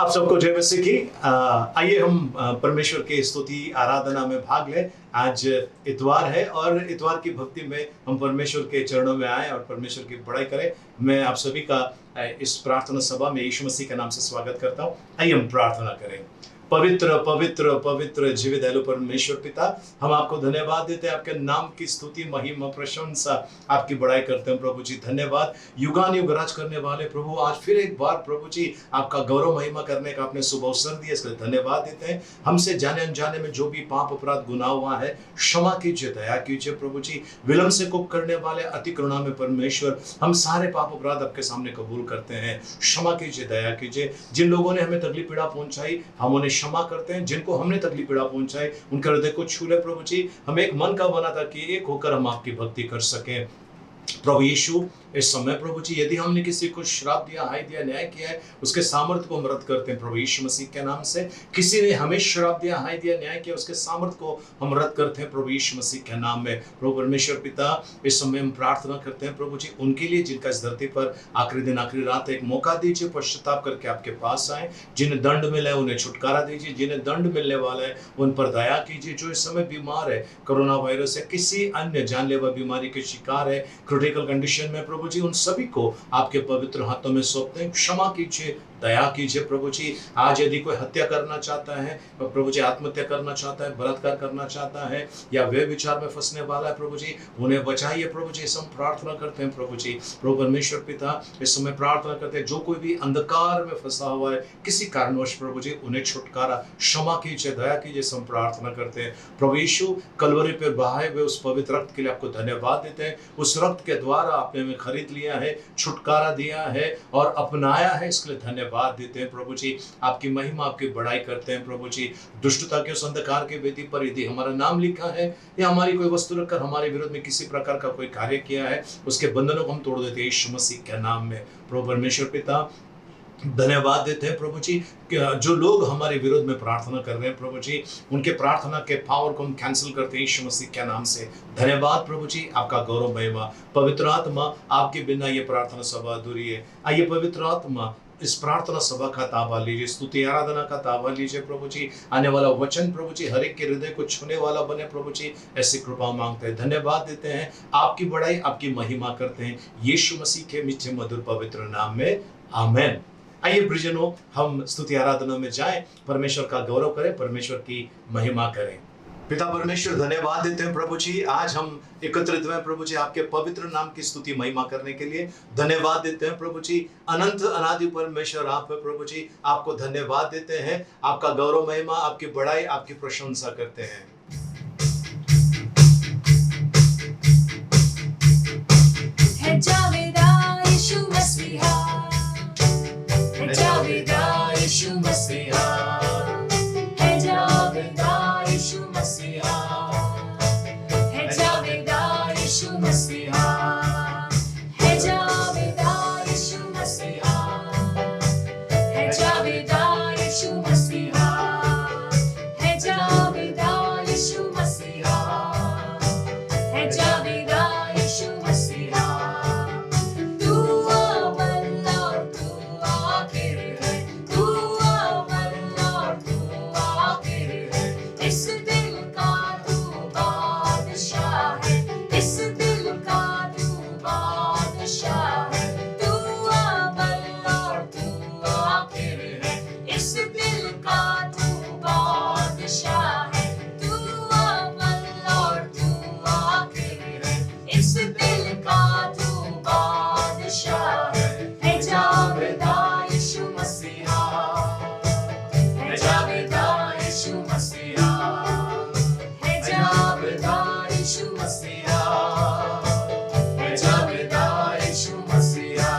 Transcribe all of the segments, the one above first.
आप सबको जय मसीह की। आइए हम परमेश्वर के स्तुति आराधना में भाग लें। आज इतवार है और इतवार की भक्ति में हम परमेश्वर के चरणों में आए और परमेश्वर की बड़ाई करें। मैं आप सभी का इस प्रार्थना सभा में यीशु मसीह के नाम से स्वागत करता हूँ। आइए हम प्रार्थना करें। पवित्र पवित्र पवित्र जीवित दयालु परमेश्वर पिता, हम आपको धन्यवाद देते हैं। आपके नाम की स्तुति महिमा प्रशंसा आपकी बड़ाई करते हैं प्रभु जी। धन्यवाद युगान युग राज करने वाले प्रभु, आज फिर एक बार प्रभु जी आपका गौरव महिमा करने का आपने शुभ अवसर दिया, इसलिए धन्यवाद देते हैं। हमसे जाने अनजाने में जो भी पाप अपराध गुनाह हुआ है क्षमा कीजिए, दया कीजिए प्रभु जी। विलंब से कोप करने वाले अति करुणा में परमेश्वर, हम सारे पाप अपराध आपके सामने कबूल करते हैं। क्षमा कीजिए, दया कीजिए। जिन लोगों ने हमें तकलीफ पीड़ा पहुंचाई हम उन्हें क्षमा करते हैं। जिनको हमने तकलीफ पीड़ा पहुंचाई उनके हृदय को छू ले प्रभु जी। हम एक मन का बना था कि एक होकर हम आपकी भक्ति कर सकें। प्रभु यीशु, इस समय प्रभु जी यदि हमने किसी को श्राप दिया, हाय दिया, न्याय किया है, उसके सामर्थ्य को हम रद्द करते हैं प्रभु यीशु मसीह के नाम से। किसी ने हमें श्राप दिया, हाय दिया, न्याय किया, उसके सामर्थ्य को हम रद्द करते हैं प्रभु यीशु मसीह के नाम में। प्रभु परमेश्वर पिता, इस समय हम प्रार्थना करते हैं प्रभु जी उनके लिए जिनका इस धरती पर आखिरी दिन आखिरी रात एक मौका दीजिए, पश्चाताप करके आपके पास आए। जिन्हें दंड मिला है उन्हें छुटकारा दीजिए, जिन्हें दंड मिलने वाला है उन पर दया कीजिए। जो इस समय बीमार है कोरोना वायरस या किसी अन्य जानलेवा बीमारी के शिकार है, क्रिटिकल कंडीशन में प्रभु जी, उन सभी को आपके पवित्र हाथों में सौंपते हैं। क्षमा कीजिए, दया कीजिए प्रभु जी। आज यदि कोई हत्या करना चाहता है प्रभु जी, आत्महत्या करना चाहता है, बलात्कार करना चाहता है या वे विचार में फंसने वाला है प्रभु जी, उन्हें बचाइए प्रभु जी। हम प्रार्थना करते हैं प्रभु जी। प्रभु परमेश्वर पिता, इस समय प्रार्थना करते हैं जो कोई भी अंधकार में फंसा हुआ है किसी कारणवश प्रभु जी, उन्हें छुटकारा क्षमा कीजिए, दया कीजिए। हम प्रार्थना करते हैं प्रभु यीशु, कलवरी पे बहाए हुए उस पवित्र रक्त के लिए आपको धन्यवाद देते हैं। उस रक्त के द्वारा आपने हमें खरीद लिया है, छुटकारा दिया है और अपनाया है, इसके लिए धन्यवाद देते हैं प्रभु जी। आपकी महिमा आपकी बड़ाई करते हैं प्रभु जी। दुष्टता के उस अंधकार के वेदी पर यदि हमारा नाम लिखा है या हमारी कोई वस्तु रखकर हमारे विरोध में किसी प्रकार का कोई कार्य किया है, उसके बंधनों को हम तोड़ देते हैं यीशु मसीह के नाम में। प्रभु परमेश्वर पिता, धन्यवाद देते हैं प्रभु जी। जो लोग हमारे विरोध में प्रार्थना कर रहे हैं प्रभु जी, उनके प्रार्थना के पावर को हम कैंसिल करते हैं यीशु मसीह के नाम से। धन्यवाद प्रभु जी, आपका गौरव महिमा। पवित्र आत्मा, आपके बिना ये प्रार्थना सभा अधूरी है। आइए पवित्र आत्मा, इस प्रार्थना सभा का ताबा लीजिए, स्तुति आराधना का ताबा लीजिए प्रभु जी। आने वाला वचन प्रभु जी हर एक के हृदय को छूने वाला बने प्रभु जी, ऐसी कृपा मांगते हैं। धन्यवाद देते हैं, आपकी बड़ाई आपकी महिमा करते हैं यीशु मसीह के मीठे मधुर पवित्र नाम में, आमेन। आइए प्रियजनों, हम स्तुति आराधना में जाएं, परमेश्वर का गौरव करें, परमेश्वर की महिमा करें। पिता परमेश्वर, धन्यवाद देते हैं प्रभु जी। आज हम एकत्रित हुए प्रभु जी आपके पवित्र नाम की स्तुति महिमा करने के लिए। धन्यवाद देते हैं प्रभु जी। अनंत अनादि परमेश्वर आप है प्रभु जी, आपको धन्यवाद देते हैं। आपका गौरव महिमा, आपकी बड़ाई, आपकी प्रशंसा करते हैं। है जावेदा यीशु मसीहा, है जावेदा यीशु मसीहा, है जावेदा यीशु मसीहा, है जावेदा यीशु मसीहा, है जावेदा यीशु मसीहा, है जावेदा यीशु मसीहा, है जावेदा यीशु मसीहा, है जावेदा यीशु मसीहा। तू अव्वल और तू आखिर है, तू अव्वल और तू आखिर है। इस दिल का तू बादशाह है, इस दिल का तू बादशाह है। तू अव्वल और तू आखिर है, इस दिल का तू बादशाह है। तू अव्वल और तू आखिर है, इस दिल का तू बादशाह है। है जावेदा यीशु मसीहा, है जावेदा यीशु मसीहा, है जावेदा यीशु मसीहा, है जावेदा यीशु मसीहा।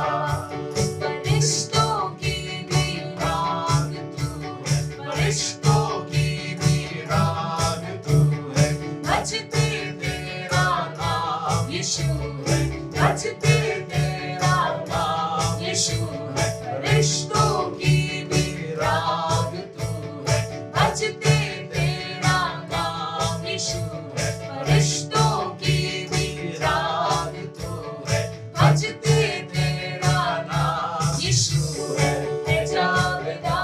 फरिश्तों की भी राग तू है, फरिश्तों की भी राग तू है। भजते तेरा नाम यीशु है, भजते तेरा नाम यीशु है। फरिश्तों की भी राग तू है, भजते तेरा नाम यीशु है। फरिश्तों की भी राग तू है, भजते तेरा नाम यीशु है। है जावेदा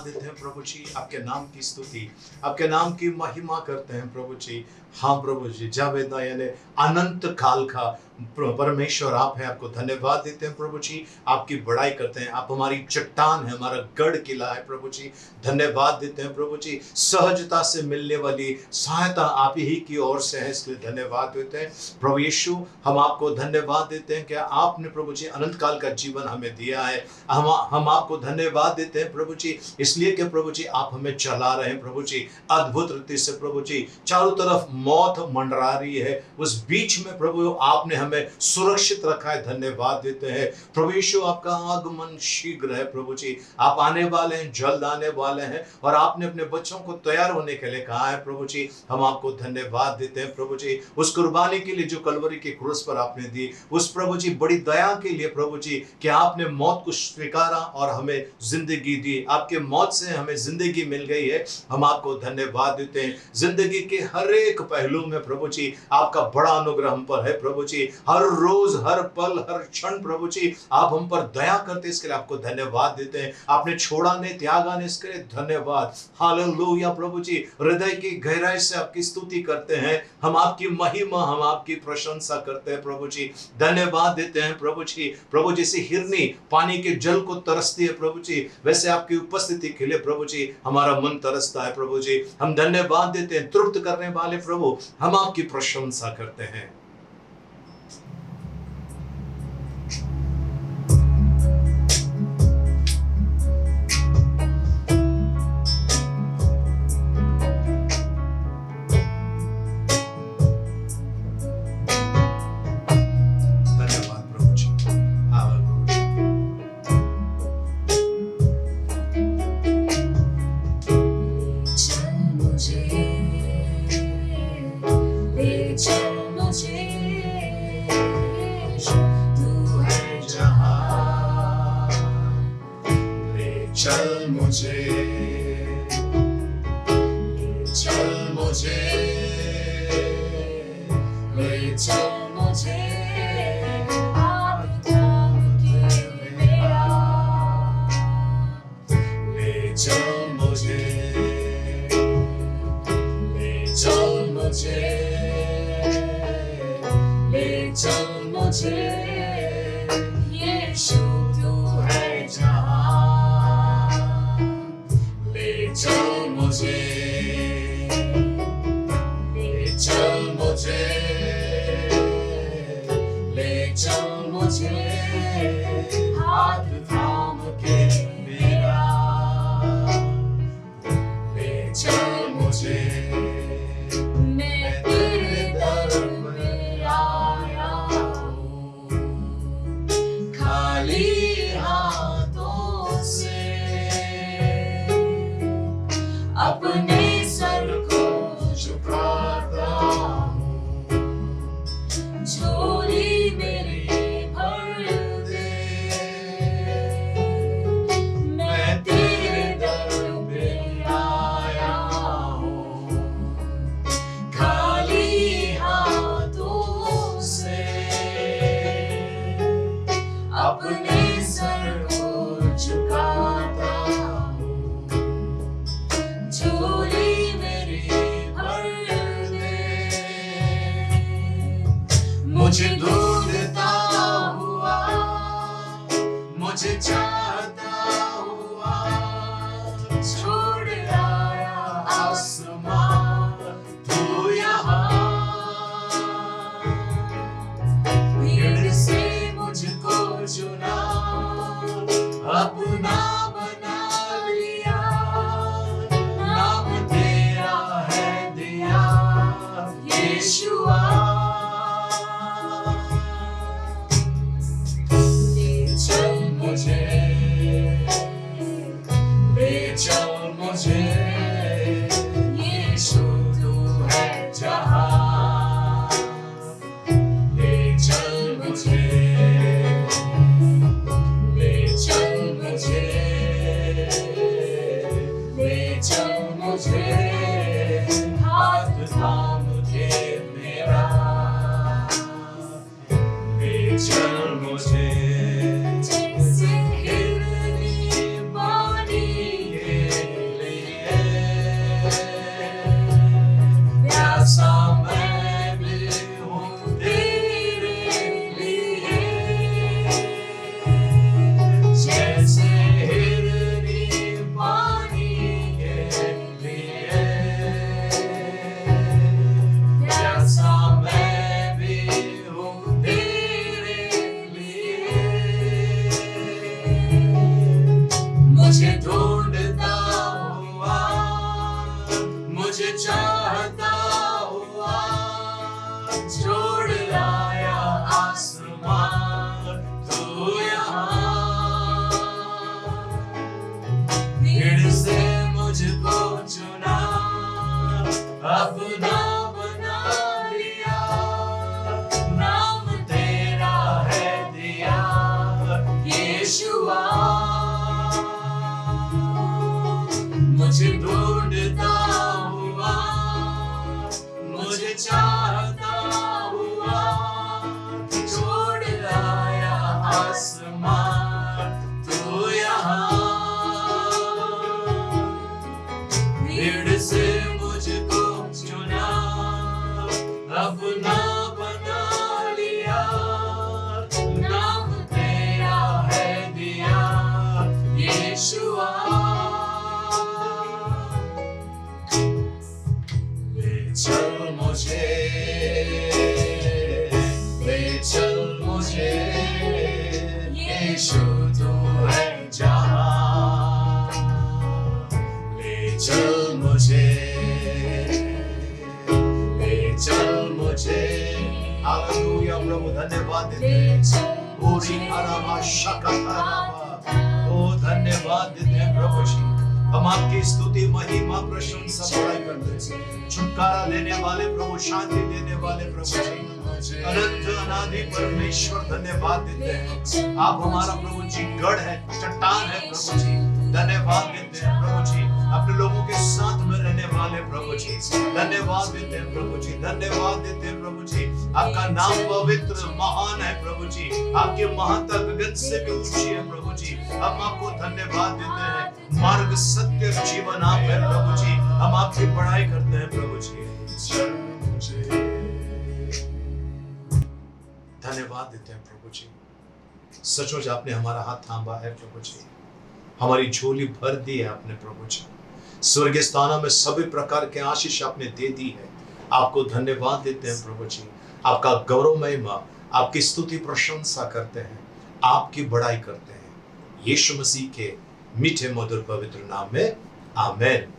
देते हैं प्रभु जी, आपके नाम की स्तुति, आपके नाम की महिमा करते हैं प्रभु जी। हाँ प्रभु जी, जावेदा यानी अनंत काल का परमेश्वर आप हैं, आपको धन्यवाद देते हैं प्रभु जी, आपकी बड़ाई करते हैं। आप हमारी चट्टान है, हमारा गढ़ किला है प्रभु जी, धन्यवाद देते हैं प्रभु जी। सहजता से मिलने वाली सहायता आप ही की ओर से है, इसलिए धन्यवाद देते हैं प्रभु यीशु। हम आपको धन्यवाद देते हैं कि आपने प्रभु जी अनंत काल का जीवन हमें दिया है। हम आपको धन्यवाद देते हैं प्रभु जी, इसलिए कि प्रभु जी आप हमें चला रहे हैं प्रभु जी अद्भुत रीति से प्रभु जी। चारों तरफ मौत मंडरा रही है, उस बीच में प्रभु आपने हमें सुरक्षित रखा है, धन्यवाद देते हैं प्रभु यीशु। आपका आगमन शीघ्र है प्रभु जी, आप आने वाले हैं, जल्द आने वाले हैं, और आपने अपने बच्चों को तैयार होने के लिए कहा है प्रभु जी। हम आपको धन्यवाद देते हैं प्रभु जी, उस कुर्बानी के लिए जो कलवरी के क्रूस पर आपने दी, उस प्रभु जी बड़ी दया के लिए प्रभु जी कि आपने मौत को स्वीकारा और हमें जिंदगी दी। आपके मौत से हमें जिंदगी मिल गई है, हम आपको धन्यवाद देते हैं। जिंदगी के हर एक पहलू में प्रभु जी आपका बड़ा अनुग्रह हम पर है प्रभु जी। हर रोज, हर पल, हर क्षण प्रभु जी आप हम पर दया करते, इसके लिए आपको धन्यवाद देते हैं। आपने छोड़ा नहीं, त्यागा नहीं, इसके लिए धन्यवाद। हालेलुया प्रभु जी, हृदय की गहराई से आपकी स्तुति करते हैं, हम आपकी महिमा, हम आपकी प्रशंसा करते हैं प्रभु जी, धन्यवाद देते हैं प्रभु जी। प्रभु जैसे हिरनी पानी के जल को तरसती है प्रभु जी, वैसे आपकी उपस्थिति के लिए प्रभु जी हमारा मन तरसता है प्रभु जी। हम धन्यवाद देते हैं, तृप्त करने वाले प्रभु, हम आपकी प्रशंसा करते हैं। चल मुझे, चल मुझे, ले चल मुझे, हाथ थाम के मेरा, ले चल मुझे, ले चल मुझे, ले चल मुझे, यीशु तू है जहाँ, चल मुझे, ले चल मुझे, ले चल मुझे, हाथ थाम के मेरा, ले चल मुझे, मैं तेरे दर में आया हूँ, खाली हाथों से अपने सर को झुकाता हूँ, झोली मेरी भर दे, मैं तेरे दर पे आया हूँ, खाली हाथों से अपने सर को झुकाता हूँ, झोली मेरी भर दे, मुझे ढूंढता हुआ, मुझे चाहता हुआ, छोड़ आया आसमां तू यहाँ, भीड़ से मुझको चुना, अपना बना लिया, नाम तेरा है दिया, यीशुआ। ले चल मुझे, ले चल मुझे, यीशु तू है जहाँ, ले चल मुझे, ले चल मुझे, ले चल मुझे, हाथ थाम के मेरा, ले चल मुझे, जैसे हिरनी पानी के जैसे हिरनी पानी के लिए, वैसा मैं भी हूँ तेरे लिए। मुझे ढूंढता हुआ, मुझे चाहता हुआ, छोड़ लाया आसमान तू यहाँ। भीड़ से मुझको चुना, अपना बना लिया, नाम तेरा है दिया यीशुआ। मुझे ढूंढता हुआ, मुझे चाहता हुआ, छोड़ लाया आसमान तू यहाँ। भीड़ से मुझको चुना, अपना बना लिया, नाम तेरा है दिया यीशुआ। ले चल मुझे, ले चल मुझे, यीशु तू है जहाँ। ले चल मुझे, ले चल मुझे। हालेलुया प्रभु, धन्यवाद देते ले हैं। चल ओरी हरामा शकातारामा। ओ धन्यवाद देते हैं प्रभु जी। हम आपकी स्तुति, महिमा, प्रशंसा, बड़ाई करते हैं। छुटकारा देने वाले प्रभु, शांति देने वाले प्रभु जी, अनंत अनादि परमेश्वर, धन्यवाद देते हैं। आप हमारा प्रभु जी गढ़ है, चट्टान है प्रभु जी। धन्यवाद देते हैं प्रभु जी, अपने लोगों के साथ में रहने वाले प्रभु जी। धन्यवाद देते हैं प्रभु जी, धन्यवाद देते हैं प्रभु जी। आपका नाम पवित्र महान है प्रभु जी। आपकी महानता गगन से भी ऊंची है प्रभु जी। हम आपको धन्यवाद देते हैं। मार्ग, सत्य, जीवन आप है प्रभु जी। हम आपकी बड़ाई करते हैं प्रभु जी। धन्यवाद देते हैं प्रभु जी। सचमुच आपने हमारा हाथ थामा है प्रभु जी। हमारी झोली भर दी है आपने प्रभु जी। स्वर्गीय स्थानों में सभी प्रकार के आशीष आपने दे दी है। आपको धन्यवाद देते हैं प्रभु जी। आपका गौरव महिमा, आपकी स्तुति प्रशंसा करते हैं, आपकी बड़ाई करते हैं। यीशु मसीह के मीठे मधुर पवित्र नाम में आमेन।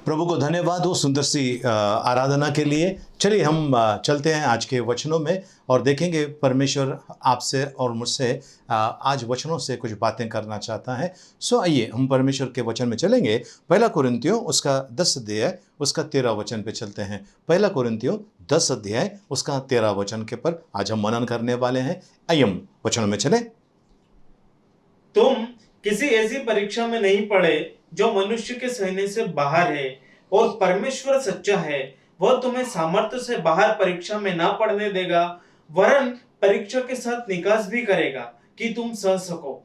प्रभु को धन्यवाद हो सुंदर सी आराधना के लिए। चलिए हम चलते हैं आज के वचनों में और देखेंगे परमेश्वर आपसे और मुझसे आज वचनों से कुछ बातें करना चाहता है। सो आइए हम परमेश्वर के वचन में चलेंगे। पहला कुरिन्थियों उसका 10 अध्याय उसका 13 वचन पे चलते हैं। पहला कुरिन्थियों 10 अध्याय उसका 13 वचन के पर आज हम मनन करने वाले हैं। आइए हम वचनों में चलें। तुम किसी ऐसी परीक्षा में नहीं पड़े जो मनुष्य के सहने से बाहर है, और परमेश्वर सच्चा है, वह तुम्हें सामर्थ्य से बाहर परीक्षा में ना पड़ने देगा, वरन परीक्षा के साथ निकास भी करेगा कि तुम सह सको।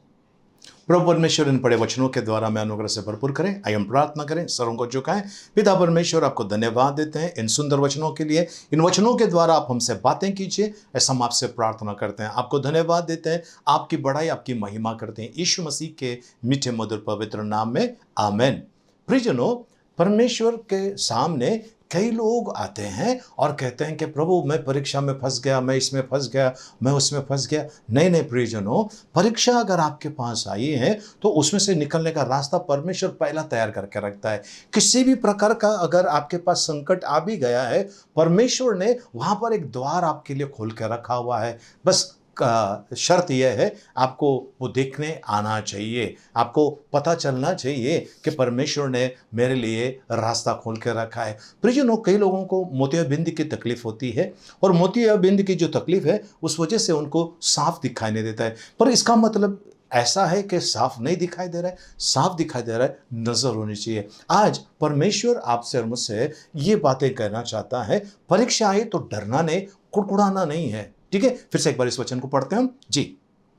प्रभु परमेश्वर इन पढ़े वचनों के द्वारा मैं अनुग्रह से भरपूर करें। आइए हम प्रार्थना करें, सरों को झुकाएं। पिता परमेश्वर आपको धन्यवाद देते हैं इन सुंदर वचनों के लिए। इन वचनों के द्वारा आप हमसे बातें कीजिए, ऐसा हम आपसे प्रार्थना करते हैं। आपको धन्यवाद देते हैं, आपकी बड़ाई, आपकी महिमा करते हैं यीशु मसीह के मीठे मधुर पवित्र नाम में आमेन। प्रियजनों, परमेश्वर के सामने कई लोग आते हैं और कहते हैं कि प्रभु मैं परीक्षा में फंस गया, मैं इसमें फंस गया, मैं उसमें फंस गया। नहीं प्रियजनों, परीक्षा अगर आपके पास आई है तो उसमें से निकलने का रास्ता परमेश्वर पहला तैयार करके रखता है। किसी भी प्रकार का अगर आपके पास संकट आ भी गया है, परमेश्वर ने वहाँ पर एक द्वार आपके लिए खोल के रखा हुआ है। बस शर्त यह है, आपको वो देखने आना चाहिए, आपको पता चलना चाहिए कि परमेश्वर ने मेरे लिए रास्ता खोल के रखा है। प्रियजनों, कई लोगों को मोतियाबिंद की तकलीफ होती है और मोतियाबिंद की जो तकलीफ है उस वजह से उनको साफ दिखाई नहीं देता है। पर इसका मतलब ऐसा है कि साफ नहीं दिखाई दे रहा है, साफ दिखाई दे रहा है, नजर होनी चाहिए। आज परमेश्वर आपसे और मुझसे ये बातें कहना चाहता है। परीक्षा आए तो डरना नहीं, कुड़कुड़ाना नहीं है। ठीक है, फिर से एक बार इस वचन को पढ़ते हैं हम जी।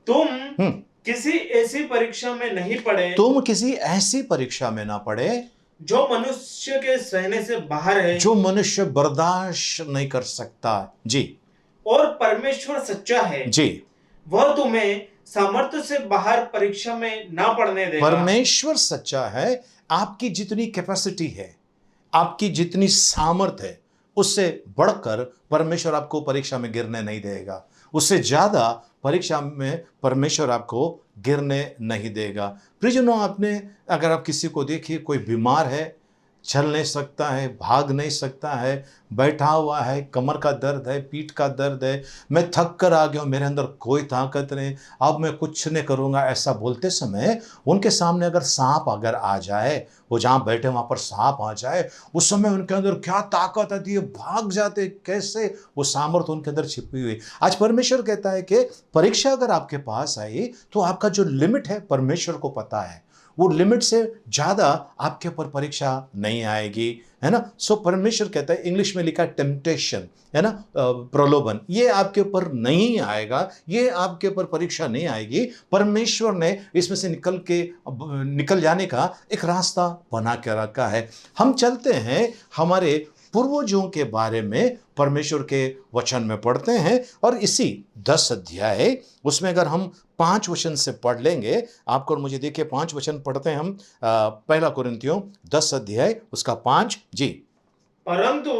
तुम किसी ऐसी परीक्षा में नहीं पड़े, तुम किसी ऐसी परीक्षा में ना पड़े जो मनुष्य के सहने से बाहर है, जो मनुष्य बर्दाश्त नहीं कर सकता जी। और परमेश्वर सच्चा है जी, वह तुम्हें सामर्थ्य से बाहर परीक्षा में ना पड़ने देगा। परमेश्वर सच्चा है। आपकी जितनी कैपेसिटी है, आपकी जितनी सामर्थ है, उससे बढ़कर परमेश्वर आपको परीक्षा में गिरने नहीं देगा। उससे ज्यादा परीक्षा में परमेश्वर आपको गिरने नहीं देगा। प्रियजनों, आपने अगर आप किसी को देखिए, कोई बीमार है, चल नहीं सकता है, भाग नहीं सकता है, बैठा हुआ है, कमर का दर्द है, पीठ का दर्द है, मैं थक कर आ गया हूँ, मेरे अंदर कोई ताकत नहीं, अब मैं कुछ नहीं करूँगा, ऐसा बोलते समय उनके सामने अगर सांप अगर आ जाए, वो जहाँ बैठे वहाँ पर सांप आ जाए, उस समय उनके अंदर क्या ताकत आती है, भाग जाते, कैसे वो सामर्थ्य उनके अंदर छिपी हुई। आज परमेश्वर कहता है कि परीक्षा अगर आपके पास आई तो आपका जो लिमिट है परमेश्वर को पता है, वो लिमिट से ज्यादा आपके ऊपर परीक्षा नहीं आएगी, है ना। सो परमेश्वर कहता है, इंग्लिश में लिखा टेम्पटेशन, है ना, प्रलोभन, ये आपके ऊपर नहीं आएगा, ये आपके ऊपर परीक्षा नहीं आएगी। परमेश्वर ने इसमें से निकल जाने का एक रास्ता बना के रखा है। हम चलते हैं हमारे पूर्वजों के बारे में परमेश्वर के वचन में पढ़ते हैं, और इसी 10 अध्याय उसमें अगर हम 5 वचन से पढ़ लेंगे, आपको और मुझे देखिए 5 वचन पढ़ते हैं हम। पहला कुरिन्थियों 10 अध्याय उसका 5 जी। परंतु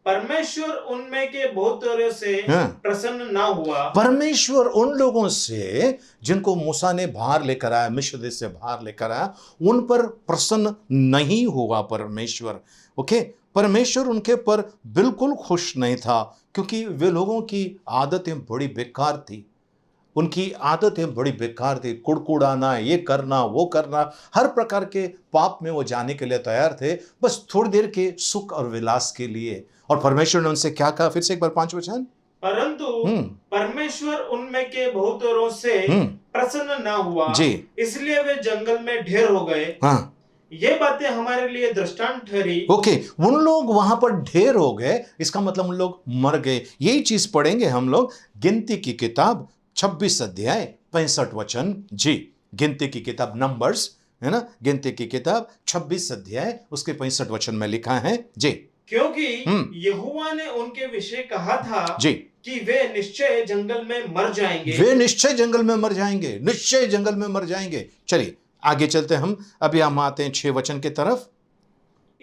परमेश्वर उनमें के बहुतों से प्रसन्न ना हुआ। परमेश्वर उन लोगों से जिनको मूसा ने बाहर लेकर आया, मिस्र देश से बाहर लेकर आया, उन पर प्रसन्न नहीं हुआ परमेश्वर। ओके, परमेश्वर उनके पर बिल्कुल खुश नहीं था, क्योंकि वे लोगों की आदतें बड़ी बेकार थी। उनकी आदतें बड़ी बेकार थी, कुड़कुड़ाना, ये करना, वो करना, हर प्रकार के पाप में वो जाने के लिए तैयार थे, बस थोड़ी देर के सुख और विलास के लिए। और परमेश्वर ने उनसे क्या कहा, फिर से एक बार 5 वचन। परंतु परमेश्वर उनमें के बहुतों से प्रसन्न ना हुआ जी, इसलिए वे जंगल में ढेर हो गए। हाँ, ये बातें हमारे लिए दृष्टांत ठहरी। ओके, उन लोग वहां पर ढेर हो गए, इसका मतलब उन लोग मर गए। यही चीज पढ़ेंगे हम लोग गिनती की किताब 26 अध्याय 65 वचन जी। गिनती की किताब, नंबर्स, है ना, गिनती की किताब 26 अध्याय उसके 65 वचन में लिखा है जी। क्योंकि यहोवा ने उनके विषय कहा था जी कि वे निश्चय जंगल में मर जाएंगे। वे निश्चय जंगल में मर जाएंगे, निश्चय जंगल में मर जाएंगे। चलिए आगे चलते हम, अभी हम आते हैं 6 वचन की तरफ।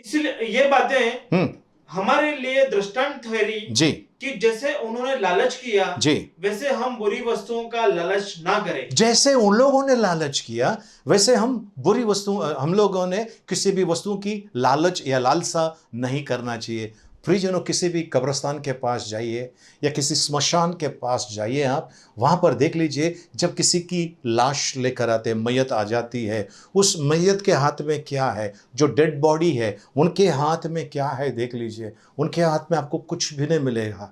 इसलिए ये बातें हमारे लिए दृष्टांत ठहरी जी कि जैसे उन्होंने लालच किया जी, वैसे हम बुरी वस्तुओं का लालच ना करें। जैसे उन लोगों ने लालच किया, वैसे हम लोगों ने किसी भी वस्तु की लालच या लालसा नहीं करना चाहिए। प्रियजनों, किसी भी कब्रिस्तान के पास जाइए या किसी स्मशान के पास जाइए, आप वहाँ पर देख लीजिए, जब किसी की लाश लेकर आते, मैयत आ जाती है, उस मैयत के हाथ में क्या है, जो डेड बॉडी है उनके हाथ में क्या है, देख लीजिए, उनके हाथ में आपको कुछ भी नहीं मिलेगा।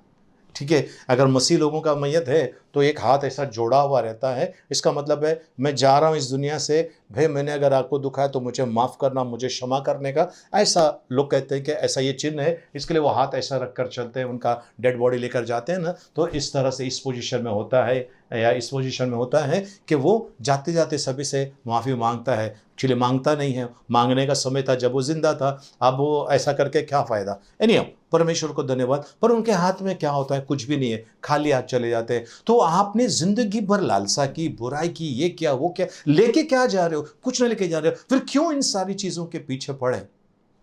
ठीक है, अगर मसीह लोगों का मैयत है तो एक हाथ ऐसा जोड़ा हुआ रहता है, इसका मतलब है मैं जा रहा हूँ इस दुनिया से, भाई मैंने अगर आपको दुखा है तो मुझे माफ़ करना, मुझे क्षमा करने का, ऐसा लोग कहते हैं कि ऐसा ये चिन्ह है, इसके लिए वो हाथ ऐसा रख कर चलते हैं, उनका डेड बॉडी लेकर जाते हैं ना, तो इस तरह से इस पोजीशन में होता है, या इस पोजीशन में होता है कि वो जाते जाते सभी से माफ़ी मांगता है। एक्चुअली मांगता नहीं है, मांगने का समय था जब वो जिंदा था, अब वो ऐसा करके क्या फ़ायदा। एनीहाउ, परमेश्वर को धन्यवाद, पर उनके हाथ में क्या होता है, कुछ भी नहीं है, खाली हाथ चले जाते हैं। तो आपने जिंदगी भर लालसा की, बुराई की, ये क्या वो क्या, लेके क्या जा रहे हो, कुछ नहीं लेके जा रहे हो, फिर क्यों इन सारी चीज़ों के पीछे पड़े,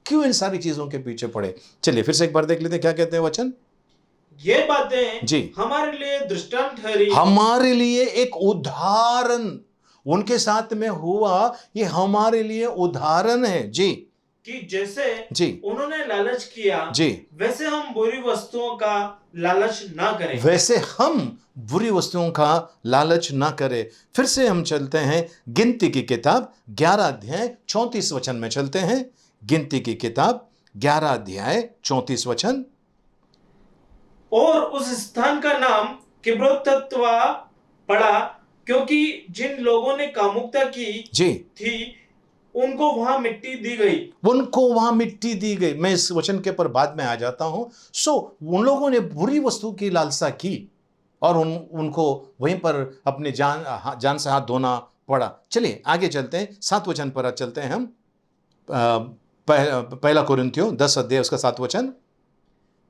क्यों इन सारी चीज़ों के पीछे पड़े। चलिए फिर से एक बार देख लेते हैं क्या कहते हैं वचन। ये बातें जी हमारे लिए दृष्टांत ठहरी, हमारे लिए एक उदाहरण उनके साथ में हुआ, ये हमारे लिए उदाहरण है जी, कि जैसे जी उन्होंने लालच किया जी, वैसे हम बुरी वस्तुओं का लालच ना करें। वैसे हम बुरी वस्तुओं का लालच ना करें। फिर से हम चलते हैं गिनती की किताब 11 अध्याय 34 वचन में चलते हैं। गिनती की किताब 11 अध्याय 34 वचन। और उस स्थान का नाम किब्रोतत्वा पड़ा, क्योंकि जिन लोगों ने कामुकता की जी थी उनको वहां मिट्टी दी गई, उनको वहां मिट्टी दी गई। मैं इस वचन के पर बाद में आ जाता हूं। उन लोगों ने बुरी वस्तु की लालसा की और उनको वहीं पर अपने जान से हाथ धोना पड़ा। चलिए आगे चलते हैं, 7 वचन पर चलते हैं हम। पहला कुरिन्थियों 10 अध्याय उसका 7 वचन।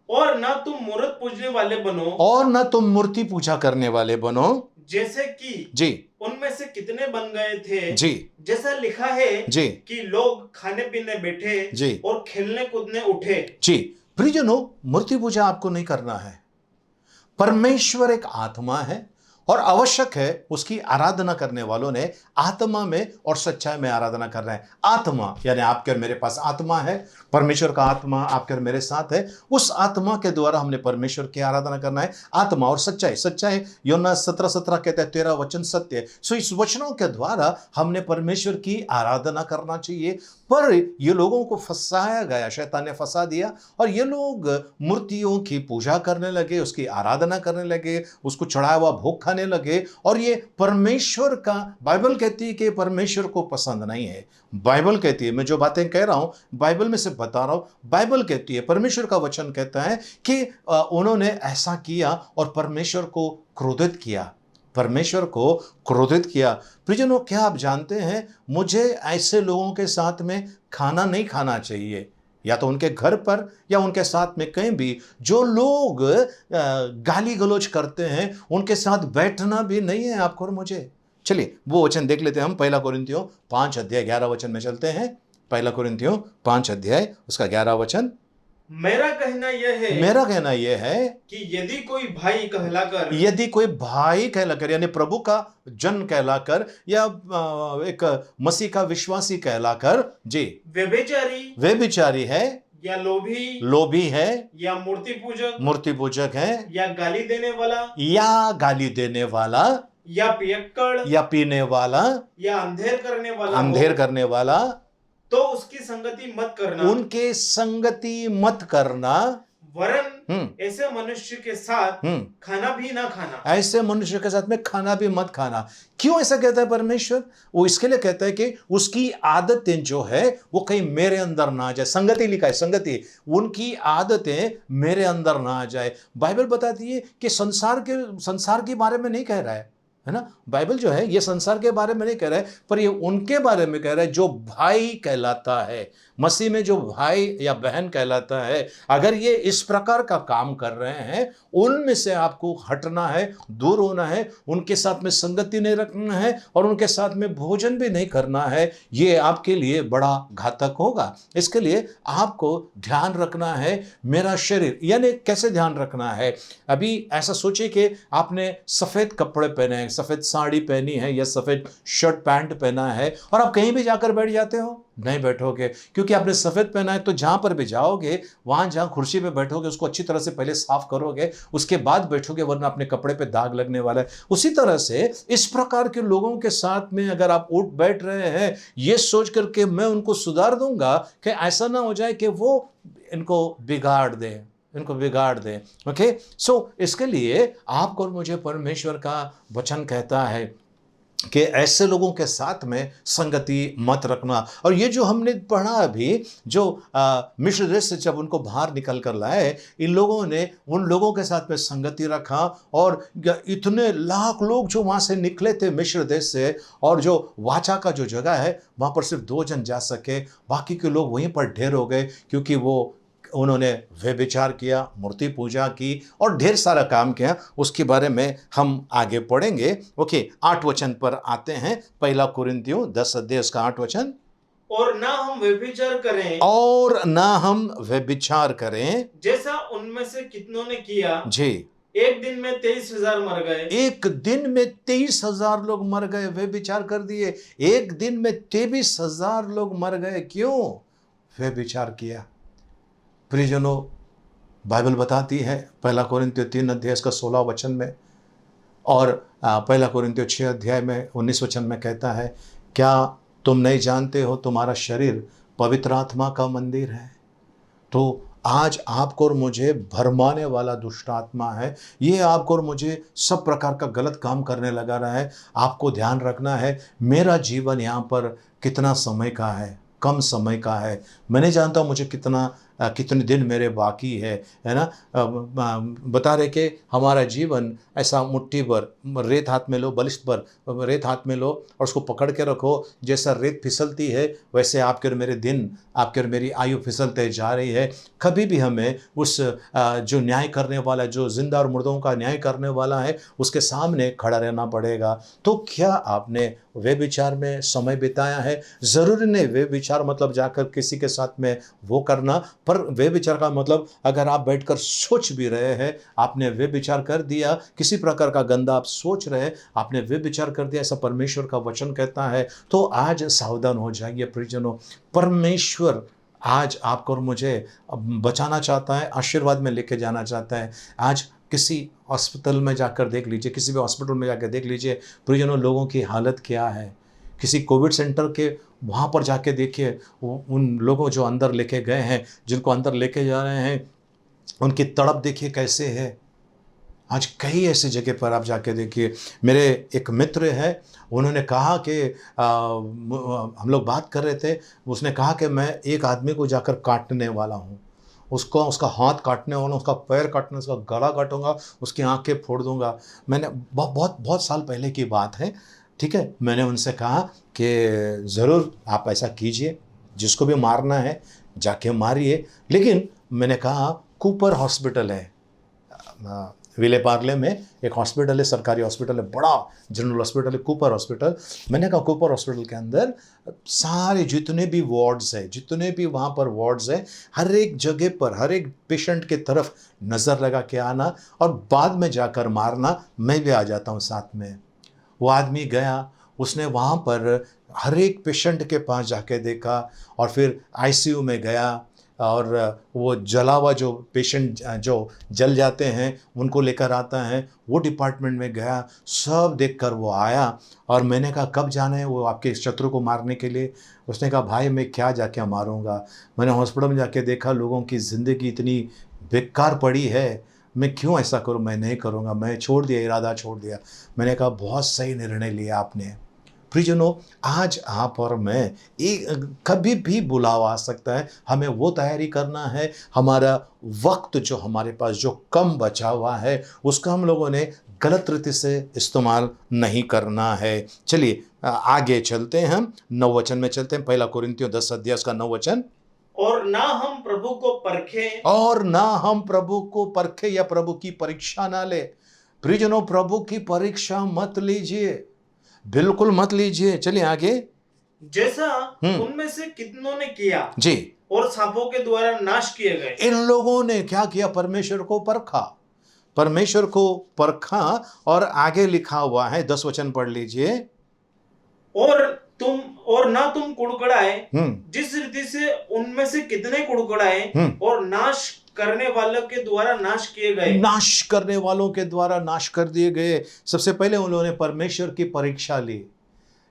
और ना तुम मूर्त पूजने वाले बनो, और ना तुम मूर्ति पूजा करने वाले बनो, जैसे कि जी उनमें से कितने बन गए थे, जी जैसा लिखा है जी कि लोग खाने पीने बैठे जी और खेलने कूदने उठे। जी। प्रियजनों, मूर्ति पूजा आपको नहीं करना है। परमेश्वर एक आत्मा है और आवश्यक है उसकी आराधना करने वालों ने आत्मा में और सच्चाई में आराधना कर रहे हैं। आत्मा यानी आपके और मेरे पास आत्मा है, परमेश्वर का आत्मा आपके और मेरे साथ है। उस आत्मा के द्वारा हमने परमेश्वर की आराधना करना है। आत्मा और सच्चाई, सच्चाई यूहन्ना 17:17 कहता है 13 वचन सत्य है। सो इस वचनों के द्वारा हमने परमेश्वर की आराधना करना चाहिए। पर ये लोगों को फंसाया गया, शैतान ने फंसा दिया और ये लोग मूर्तियों की पूजा करने लगे, उसकी आराधना करने लगे, उसको चढ़ाया हुआ भोग खाने लगे। और ये परमेश्वर का, बाइबल कहती है कि परमेश्वर को पसंद नहीं है। बाइबल कहती है, मैं जो बातें कह रहा हूं बाइबल में से बता रहा हूं, बाइबल कहती है, परमेश्वर का वचन कहता है कि उन्होंने ऐसा किया और परमेश्वर को क्रोधित किया, परमेश्वर को क्रोधित किया। प्रियजनों, क्या आप जानते हैं, मुझे ऐसे लोगों के साथ में खाना नहीं खाना चाहिए, या तो उनके घर पर या उनके साथ में कहीं भी। जो लोग गाली गलौज करते हैं उनके साथ बैठना भी नहीं है आपको और मुझे। चलिए वो वचन देख लेते हैं हम। 1 कोरिन्थियों 5:11 वचन में चलते हैं। 1 कोरिन्थियों 5 उसका 11 वचन। मेरा कहना यह है कि यदि कोई भाई कहलाकर यानी प्रभु का जन कहलाकर या एक मसीह का विश्वासी कहलाकर जी व्यभिचारी है या लोभी है या मूर्ति पूजक है या गाली देने वाला या पियक्कड़ या पीने वाला या अंधेर करने वाला, तो उसकी संगति मत करना, उनके संगति मत करना, वरन ऐसे मनुष्य के साथ खाना भी ना खाना। ऐसे मनुष्य के साथ में खाना भी मत खाना। क्यों ऐसा कहता है परमेश्वर? वो इसके लिए कहता है कि उसकी आदतें जो है वो कहीं मेरे अंदर ना आ जाए। संगति लिखा है, संगति, उनकी आदतें मेरे अंदर ना आ जाए। बाइबल बताती है कि संसार के बारे में नहीं कह रहा है ना। बाइबल जो है ये संसार के बारे में नहीं कह रहा है, पर ये उनके बारे में कह रहा है जो भाई कहलाता है, मसीह में जो भाई या बहन कहलाता है। अगर ये इस प्रकार का काम कर रहे हैं, उनमें से आपको हटना है, दूर होना है, उनके साथ में संगति नहीं रखना है और उनके साथ में भोजन भी नहीं करना है। ये आपके लिए बड़ा घातक होगा। इसके लिए आपको ध्यान रखना है। मेरा शरीर यानी कैसे ध्यान रखना है? अभी ऐसा सोचिए कि आपने सफ़ेद कपड़े पहने हैं, सफ़ेद साड़ी पहनी है या सफ़ेद शर्ट पैंट पहना है और आप कहीं भी जाकर बैठ जाते हो, नहीं बैठोगे, क्योंकि आपने सफ़ेद पहना है। तो जहाँ पर भी जाओगे, वहाँ जहाँ कुर्सी पे बैठोगे उसको अच्छी तरह से पहले साफ करोगे, उसके बाद बैठोगे, वरना अपने कपड़े पे दाग लगने वाला है। उसी तरह से इस प्रकार के लोगों के साथ में अगर आप उठ बैठ रहे हैं ये सोच करके मैं उनको सुधार दूंगा, कि ऐसा ना हो जाए कि वो इनको बिगाड़ दें। ओके, सो इसके लिए आपको और मुझे परमेश्वर का वचन कहता है कि ऐसे लोगों के साथ में संगति मत रखना। और ये जो हमने पढ़ा अभी, जो मिस्र देश से जब उनको बाहर निकल कर लाए, इन लोगों ने उन लोगों के साथ में संगति रखा और इतने लाख लोग जो वहाँ से निकले थे मिस्र देश से, और जो वाचा का जो जगह है वहाँ पर सिर्फ 2 जन जा सके, बाकी के लोग वहीं पर ढेर हो गए, क्योंकि उन्होंने व्यभिचार किया, मूर्ति पूजा की और ढेर सारा काम किया। उसके बारे में हम आगे पढ़ेंगे। ओके, 8 वचन पर आते हैं। 1 कोरिन्थियों 10 उसका 8 वचन। और ना हम व्यभिचार करें जैसा उनमें से कितनों ने किया जी। एक दिन में 23,000 मर गए। एक दिन में 23,000 लोग मर गए, व्यभिचार कर दिए। एक दिन में 23,000 लोग मर गए। क्यों? व्यभिचार किया। प्रियजनों, बाइबल बताती है 1 कोरिन्थियों 3 उसका 16 वचन में और 1 कोरिन्थियों 6 में 19 वचन में कहता है, क्या तुम नहीं जानते हो तुम्हारा शरीर पवित्र आत्मा का मंदिर है? तो आज आपको और मुझे भरमाने वाला दुष्ट आत्मा है, ये आपको और मुझे सब प्रकार का गलत काम करने लगा रहा है। आपको ध्यान रखना है, मेरा जीवन यहाँ पर कितना समय का है, कम समय का है। मैं नहीं जानता मुझे कितना कितने दिन मेरे बाकी है ना। बता रहे कि हमारा जीवन ऐसा मुट्ठी भर रेत हाथ में लो, बलिष्ठ भर रेत हाथ में लो और उसको पकड़ के रखो। जैसा रेत फिसलती है वैसे आपके और मेरे दिन, आपके और मेरी आयु फिसलते जा रही है। कभी भी हमें उस जो न्याय करने वाला, जो जिंदा और मुर्दों का न्याय करने वाला है, उसके सामने खड़ा रहना पड़ेगा। तो क्या आपने वे विचार में समय बिताया है? ज़रूरी नहीं वे विचार मतलब जाकर किसी के साथ में वो करना, पर वे विचार का मतलब अगर आप बैठकर सोच भी रहे हैं, आपने वे विचार कर दिया, किसी प्रकार का गंदा आप सोच रहे हैं, आपने वे विचार कर दिया, ऐसा परमेश्वर का वचन कहता है। तो आज सावधान हो जाइए प्रियजनों। परमेश्वर आज आपको और मुझे बचाना चाहता है, आशीर्वाद में लेके जाना चाहता है। आज किसी हॉस्पिटल में जाकर देख लीजिए, किसी भी हॉस्पिटल में जाकर देख लीजिए प्रियजनों, लोगों की हालत क्या है। किसी कोविड सेंटर के वहाँ पर जाके देखिए, उन लोगों जो अंदर लेके गए हैं, जिनको अंदर लेके जा रहे हैं, उनकी तड़प देखिए कैसे है। आज कई ऐसी जगह पर आप जाके देखिए। मेरे एक मित्र है, उन्होंने कहा कि हम लोग बात कर रहे थे, उसने कहा कि मैं एक आदमी को जाकर काटने वाला हूँ, उसको उसका हाथ काटने वाला, उसका पैर काटने, उसका गला काटूंगा, उसकी आंखें फोड़ दूंगा। मैंने बहुत साल पहले की बात है, ठीक है। मैंने उनसे कहा कि ज़रूर आप ऐसा कीजिए, जिसको भी मारना है जाके मारिए। लेकिन मैंने कहा कूपर हॉस्पिटल है, विले पार्ले में एक हॉस्पिटल है, सरकारी हॉस्पिटल है, बड़ा जनरल हॉस्पिटल है, कूपर हॉस्पिटल। मैंने कहा कूपर हॉस्पिटल के अंदर सारे जितने भी वार्ड्स है, जितने भी वहाँ पर वार्ड्स है, हर एक जगह पर हर एक पेशेंट के तरफ नज़र लगा के आना और बाद में जाकर मारना, मैं भी आ जाता हूँ साथ में। वो आदमी गया, उसने वहाँ पर हर एक पेशेंट के पास जाके देखा और फिर आईसीयू में गया और वो जला हुआ जो पेशेंट जो जल जाते हैं उनको लेकर आता है, वो डिपार्टमेंट में गया, सब देखकर वो आया। और मैंने कहा कब जाना है वो आपके शत्रु को मारने के लिए? उसने कहा भाई मैं क्या जाके मारूंगा, मैंने हॉस्पिटल में जाके देखा लोगों की ज़िंदगी इतनी बेकार पड़ी है, मैं क्यों ऐसा करूं, मैं नहीं करूंगा, मैं छोड़ दिया, इरादा छोड़ दिया। मैंने कहा बहुत सही निर्णय लिया आपने। प्रियजनों, आज आप और मैं कभी भी बुलावा आ सकता है, हमें वो तैयारी करना है। हमारा वक्त जो हमारे पास जो कम बचा हुआ है, उसका हम लोगों ने गलत रीति से इस्तेमाल नहीं करना है। चलिए आगे चलते हैं, हम 9 वचन में चलते हैं। 1 कोरिन्थियों 10 अध्याय का 9 वचन। और ना हम प्रभु को परखे, और ना हम प्रभु को परखे या प्रभु की परीक्षा ना ले। प्रियजनों, प्रभु की परीक्षा मत लीजिए, बिल्कुल मत लीजिए। चलिए आगे। जैसा उनमें से कितनों ने किया जी, और सांपों के द्वारा नाश किए गए। इन लोगों ने क्या किया? परमेश्वर को परखा, परमेश्वर को परखा। और आगे लिखा हुआ है, 10 वचन पढ़ लीजिए। और ना तुम कुड़कुड़ाए, जिस रीति से उनमें से कितने कुड़कुड़ाए और नाश करने वालों के द्वारा नाश किए गए। नाश करने वालों के द्वारा नाश कर दिए गए। सबसे पहले उन्होंने परमेश्वर की परीक्षा ली।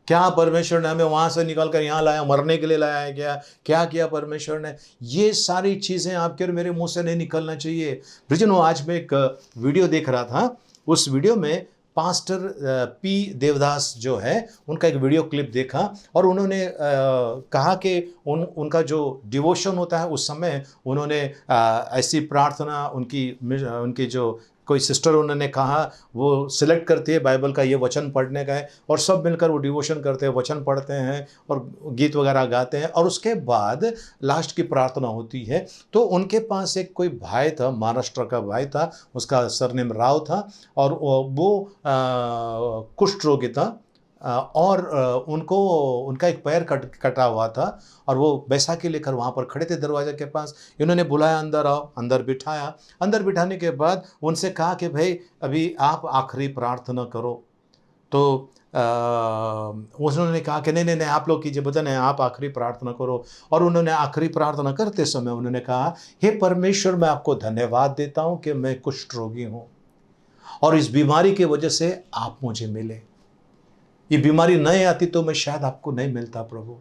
क्या परमेश्वर ने हमें वहां से निकाल कर यहाँ लाया, मरने के लिए लाया है क्या किया परमेश्वर ने? ये सारी चीजें आपके और मेरे मुंह से नहीं निकलना चाहिए। प्रियजनों, आज मैं एक वीडियो देख रहा था, उस वीडियो में पास्टर पी देवदास जो है उनका एक वीडियो क्लिप देखा और उन्होंने कहा कि उनका जो डिवोशन होता है उस समय उन्होंने ऐसी प्रार्थना, उनकी जो कोई सिस्टर उन्होंने कहा वो सिलेक्ट करती है बाइबल का ये वचन पढ़ने का है और सब मिलकर वो डिवोशन करते हैं, वचन पढ़ते हैं और गीत वगैरह गाते हैं और उसके बाद लास्ट की प्रार्थना होती है। तो उनके पास एक कोई भाई था, महाराष्ट्र का भाई था, उसका सरनेम राव था और वो कुष्ठ रोगी था और उनका एक पैर कटा हुआ था और वो बैसाखी लेकर वहाँ पर खड़े थे दरवाजे के पास। इन्होंने बुलाया, अंदर आओ, अंदर बिठाया। अंदर बिठाने के बाद उनसे कहा कि भाई अभी आप आखिरी प्रार्थना करो। तो उन्होंने कहा कि नहीं आप लोग कीजिए, बता नहीं आप आखिरी प्रार्थना करो। और उन्होंने आखिरी प्रार्थना करते समय उन्होंने कहा, हे परमेश्वर, मैं आपको धन्यवाद देता हूँ कि मैं कुष्ठ रोगी हूँ और इस बीमारी की वजह से आप मुझे मिले। ये बीमारी नहीं आती तो मैं शायद आपको नहीं मिलता प्रभु,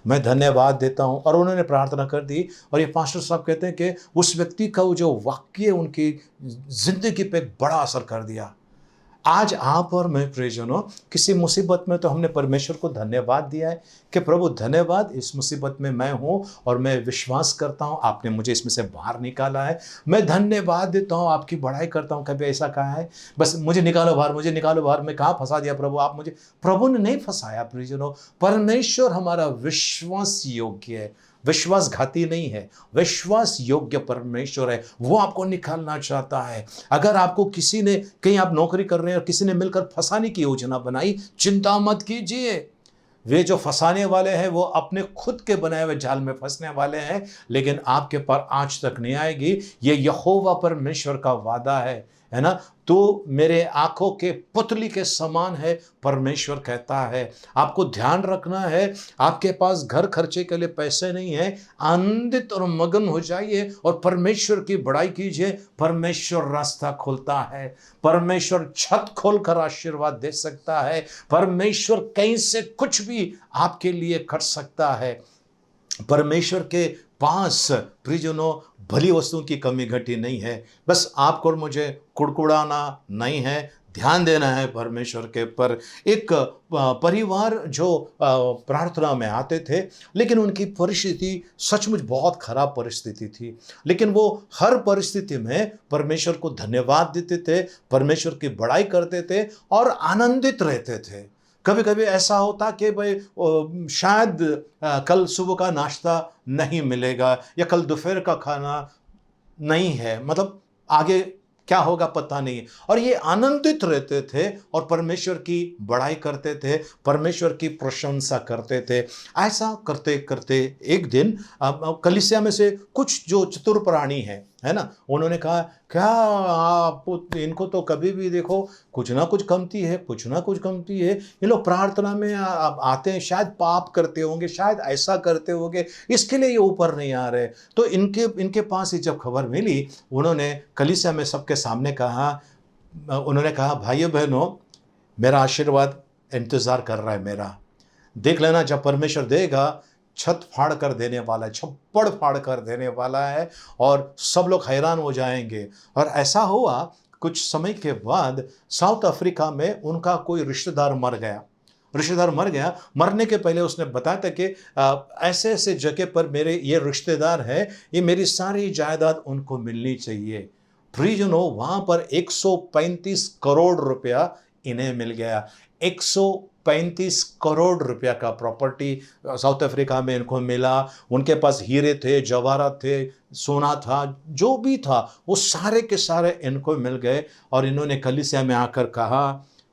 मैं धन्यवाद देता हूँ। और उन्होंने प्रार्थना कर दी। और ये पास्टर साहब कहते हैं कि उस व्यक्ति का वो जो वाक्य उनकी ज़िंदगी पे बड़ा असर कर दिया। आज आप और मैं प्रियजनों किसी मुसीबत में तो हमने परमेश्वर को धन्यवाद दिया है कि प्रभु धन्यवाद, इस मुसीबत में मैं हूँ और मैं विश्वास करता हूँ आपने मुझे इसमें से बाहर निकाला है। मैं धन्यवाद देता हूँ, आपकी बढ़ाई करता हूँ। कभी ऐसा कहा है बस मुझे निकालो बाहर, मुझे निकालो बाहर, मैं कहाँ फंसा दिया प्रभु, आप मुझे। प्रभु ने नहीं फंसाया प्रियजनों। परमेश्वर हमारा विश्वास योग्य है, विश्वासघाती नहीं है, विश्वास योग्य परमेश्वर है। वो आपको निकालना चाहता है। अगर आपको किसी ने, कहीं आप नौकरी कर रहे हैं और किसी ने मिलकर फंसाने की योजना बनाई, चिंता मत कीजिए। वे जो फंसाने वाले हैं वो अपने खुद के बनाए हुए जाल में फंसने वाले हैं, लेकिन आपके पर आंच तक नहीं आएगी। ये यहोवा परमेश्वर का वादा है ना। तो मेरे आंखों के पुतली के समान है, परमेश्वर कहता है। आपको ध्यान रखना है, आपके पास घर खर्चे के लिए पैसे नहीं है, आनंदित और मगन हो जाइए और परमेश्वर की बड़ाई कीजिए। परमेश्वर रास्ता खोलता है, परमेश्वर छत खोलकर आशीर्वाद दे सकता है, परमेश्वर कहीं से कुछ भी आपके लिए कर सकता है। परमेश्वर के पास प्रियजनों भली वस्तुओं की कमी घटी नहीं है। बस आपको और मुझे कुड़कुड़ाना नहीं है, ध्यान देना है परमेश्वर के पर। एक परिवार जो प्रार्थना में आते थे, लेकिन उनकी परिस्थिति सचमुच बहुत खराब परिस्थिति थी, लेकिन वो हर परिस्थिति में परमेश्वर को धन्यवाद देते थे, परमेश्वर की बड़ाई करते थे और आनंदित रहते थे। कभी कभी ऐसा होता कि भाई शायद कल सुबह का नाश्ता नहीं मिलेगा या कल दोपहर का खाना नहीं है, मतलब आगे क्या होगा पता नहीं। और ये आनंदित रहते थे और परमेश्वर की बड़ाई करते थे, परमेश्वर की प्रशंसा करते थे। ऐसा करते करते एक दिन कलीसिया में से कुछ जो चतुर प्राणी है ना, उन्होंने कहा क्या आप इनको तो कभी भी देखो कुछ ना कुछ कमती है, कुछ ना कुछ कमती है। ये लोग प्रार्थना में आते हैं, शायद पाप करते होंगे, शायद ऐसा करते होंगे, इसके लिए ये ऊपर नहीं आ रहे। तो इनके पास ही जब खबर मिली, उन्होंने कलीसिया में सबके सामने कहा, उन्होंने कहा भाइयों बहनों, मेरा आशीर्वाद इंतज़ार कर रहा है मेरा। देख लेना, जब परमेश्वर देगा छत फाड़ कर देने वाला है, छप्पड़ फाड़ कर देने वाला है और सब लोग हैरान हो जाएंगे। और ऐसा हुआ, कुछ समय के बाद साउथ अफ्रीका में उनका कोई रिश्तेदार मर गया। मरने के पहले उसने बताया था कि ऐसे ऐसे जगह पर मेरे ये रिश्तेदार है, ये मेरी सारी जायदाद उनको मिलनी चाहिए। प्रियजनों, वहाँ पर 135 करोड़ रुपया इन्हें मिल गया। 135 करोड़ रुपया का प्रॉपर्टी साउथ अफ्रीका में इनको मिला। उनके पास हीरे थे, जवाहरात थे, सोना था, जो भी था वो सारे के सारे इनको मिल गए। और इन्होंने कलीसिया में आकर कहा,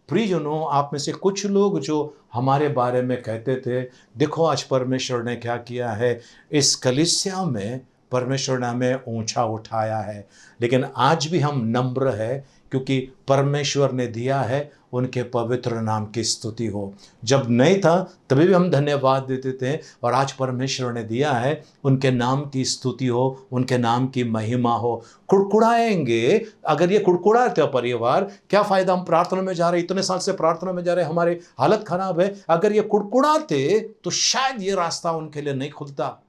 प्रियजनों, आप में से कुछ लोग जो हमारे बारे में कहते थे, देखो आज परमेश्वर ने क्या किया है, इस कलीसिया में परमेश्वर ने हमें ऊंचा उठाया है। लेकिन आज भी हम नम्र है, क्योंकि परमेश्वर ने दिया है, उनके पवित्र नाम की स्तुति हो। जब नहीं था तभी भी हम धन्यवाद देते थे, और आज परमेश्वर ने दिया है, उनके नाम की स्तुति हो, उनके नाम की महिमा हो। कुड़कुड़ाएंगे, अगर ये कुड़कुड़ाते परिवार, क्या फ़ायदा? हम प्रार्थना में जा रहे, इतने साल से प्रार्थना में जा रहे, हमारी हालत खराब है। अगर ये कुड़कुड़ाते तो शायद ये रास्ता उनके लिए नहीं खुलता,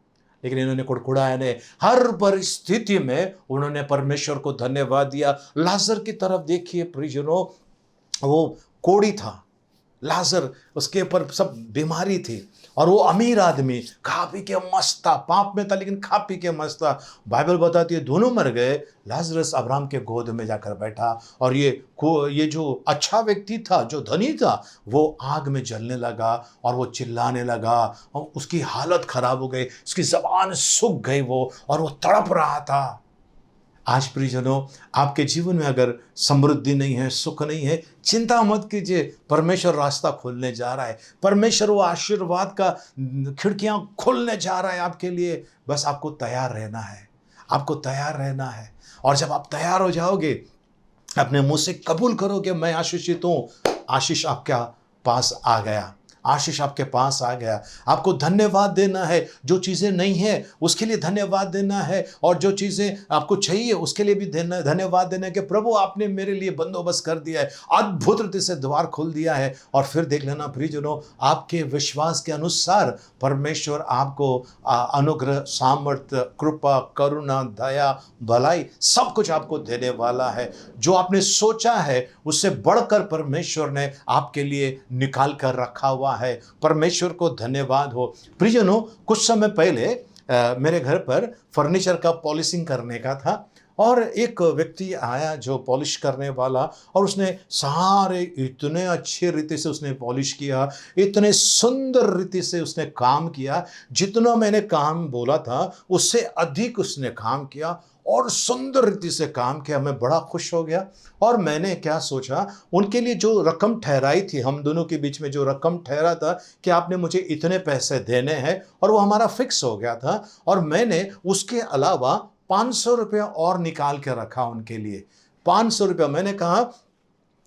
लेकिन इन्होंने कुड़कुड़ाया नहीं। हर परिस्थिति में उन्होंने परमेश्वर को धन्यवाद दिया। लाजर की तरफ देखिए प्रियजनों, वो कोढ़ी था लाजर, उसके ऊपर सब बीमारी थी, और वो अमीर आदमी खा पी के मस्त था, पाप में था लेकिन खा पी के मस्त था। बाइबल बताती है दोनों मर गए। लाजरस अब्राहम के गोद में जाकर बैठा, और ये जो अच्छा व्यक्ति था, जो धनी था, वो आग में जलने लगा और वो चिल्लाने लगा, और उसकी हालत खराब हो गई, उसकी ज़बान सूख गई और वो तड़प रहा था। आज प्रियजनों, आपके जीवन में अगर समृद्धि नहीं है, सुख नहीं है, चिंता मत कीजिए, परमेश्वर रास्ता खोलने जा रहा है। परमेश्वर वो आशीर्वाद का खिड़कियां खोलने जा रहा है आपके लिए। बस आपको तैयार रहना है, आपको तैयार रहना है। और जब आप तैयार हो जाओगे, अपने मुंह से कबूल करोगे मैं आशीषित हूँ, आशीष आपके पास आ गया। आशीष आपके पास आ गया। आपको धन्यवाद देना है, जो चीज़ें नहीं है उसके लिए धन्यवाद देना है, और जो चीज़ें आपको चाहिए उसके लिए भी धन्यवाद देना है कि प्रभु आपने मेरे लिए बंदोबस्त कर दिया है, अद्भुत रीति से द्वार खोल दिया है। और फिर देख लेना प्रियजनों, आपके विश्वास के अनुसार परमेश्वर आपको अनुग्रह, सामर्थ्य, कृपा, करुणा, दया, भलाई सब कुछ आपको देने वाला है। जो आपने सोचा है उससे बढ़कर परमेश्वर ने आपके लिए निकाल कर रखा हुआ है। परमेश्वर को धन्यवाद हो। प्रियजनों, कुछ समय पहले मेरे घर पर फर्नीचर का पॉलिशिंग करने का था, और एक व्यक्ति आया जो पॉलिश करने वाला, और उसने सारे इतने अच्छे रीति से उसने पॉलिश किया, इतने सुंदर रीति से उसने काम किया, जितना मैंने काम बोला था उससे अधिक उसने काम किया और सुंदर रीति से काम किया। मैं बड़ा खुश हो गया। और मैंने क्या सोचा, उनके लिए जो रकम ठहराई थी, हम दोनों के बीच में जो रकम ठहरा था कि आपने मुझे इतने पैसे देने हैं, और वो हमारा फिक्स हो गया था, और मैंने उसके अलावा 500 रुपया और निकाल के रखा उनके लिए। 500 रुपया मैंने कहा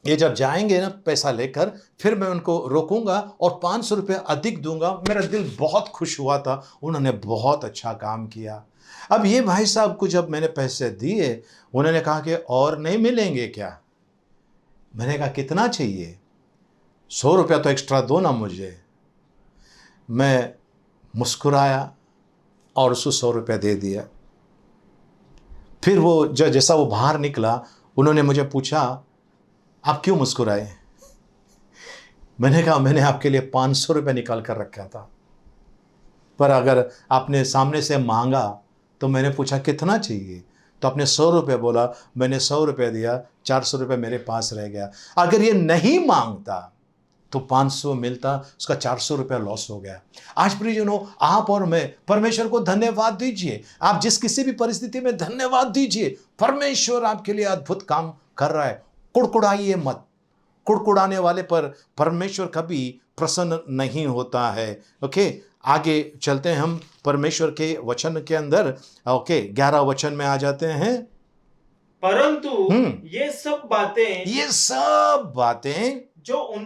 ये जब जाएंगे ना पैसा लेकर, फिर मैं उनको रोकूंगा और 500 रुपया अधिक दूंगा। मेरा दिल बहुत खुश हुआ था, उन्होंने बहुत अच्छा काम किया। अब ये भाई साहब को जब मैंने पैसे दिए, उन्होंने कहा कि और नहीं मिलेंगे क्या? मैंने कहा कितना चाहिए? 100 रुपया तो एक्स्ट्रा दो ना मुझे। मैं मुस्कुराया और उसको 100 रुपया दे दिया। फिर वो जैसा वो बाहर निकला, उन्होंने मुझे पूछा आप क्यों मुस्कुराए? मैंने कहा मैंने आपके लिए 500 रुपये निकाल कर रखा था, पर अगर आपने सामने से मांगा तो मैंने पूछा कितना चाहिए, तो आपने 100 रुपये बोला, मैंने 100 रुपये दिया, 400 रुपये मेरे पास रह गया। अगर ये नहीं मांगता तो 500 मिलता, उसका 400 रुपया लॉस हो गया। आज प्रियजनों, आप और मैं परमेश्वर को धन्यवाद दीजिए। आप जिस किसी भी परिस्थिति में धन्यवाद दीजिए, परमेश्वर आपके लिए अद्भुत काम कर रहा है। कुड़कुड़ाइए मत। कुड़कुड़ाने वाले पर परमेश्वर कभी प्रसन्न नहीं होता है। ओके, आगे चलते हैं हम परमेश्वर के वचन के अंदर। ओके, 11 वचन में आ जाते हैं। परंतु ये सब बातें जो उन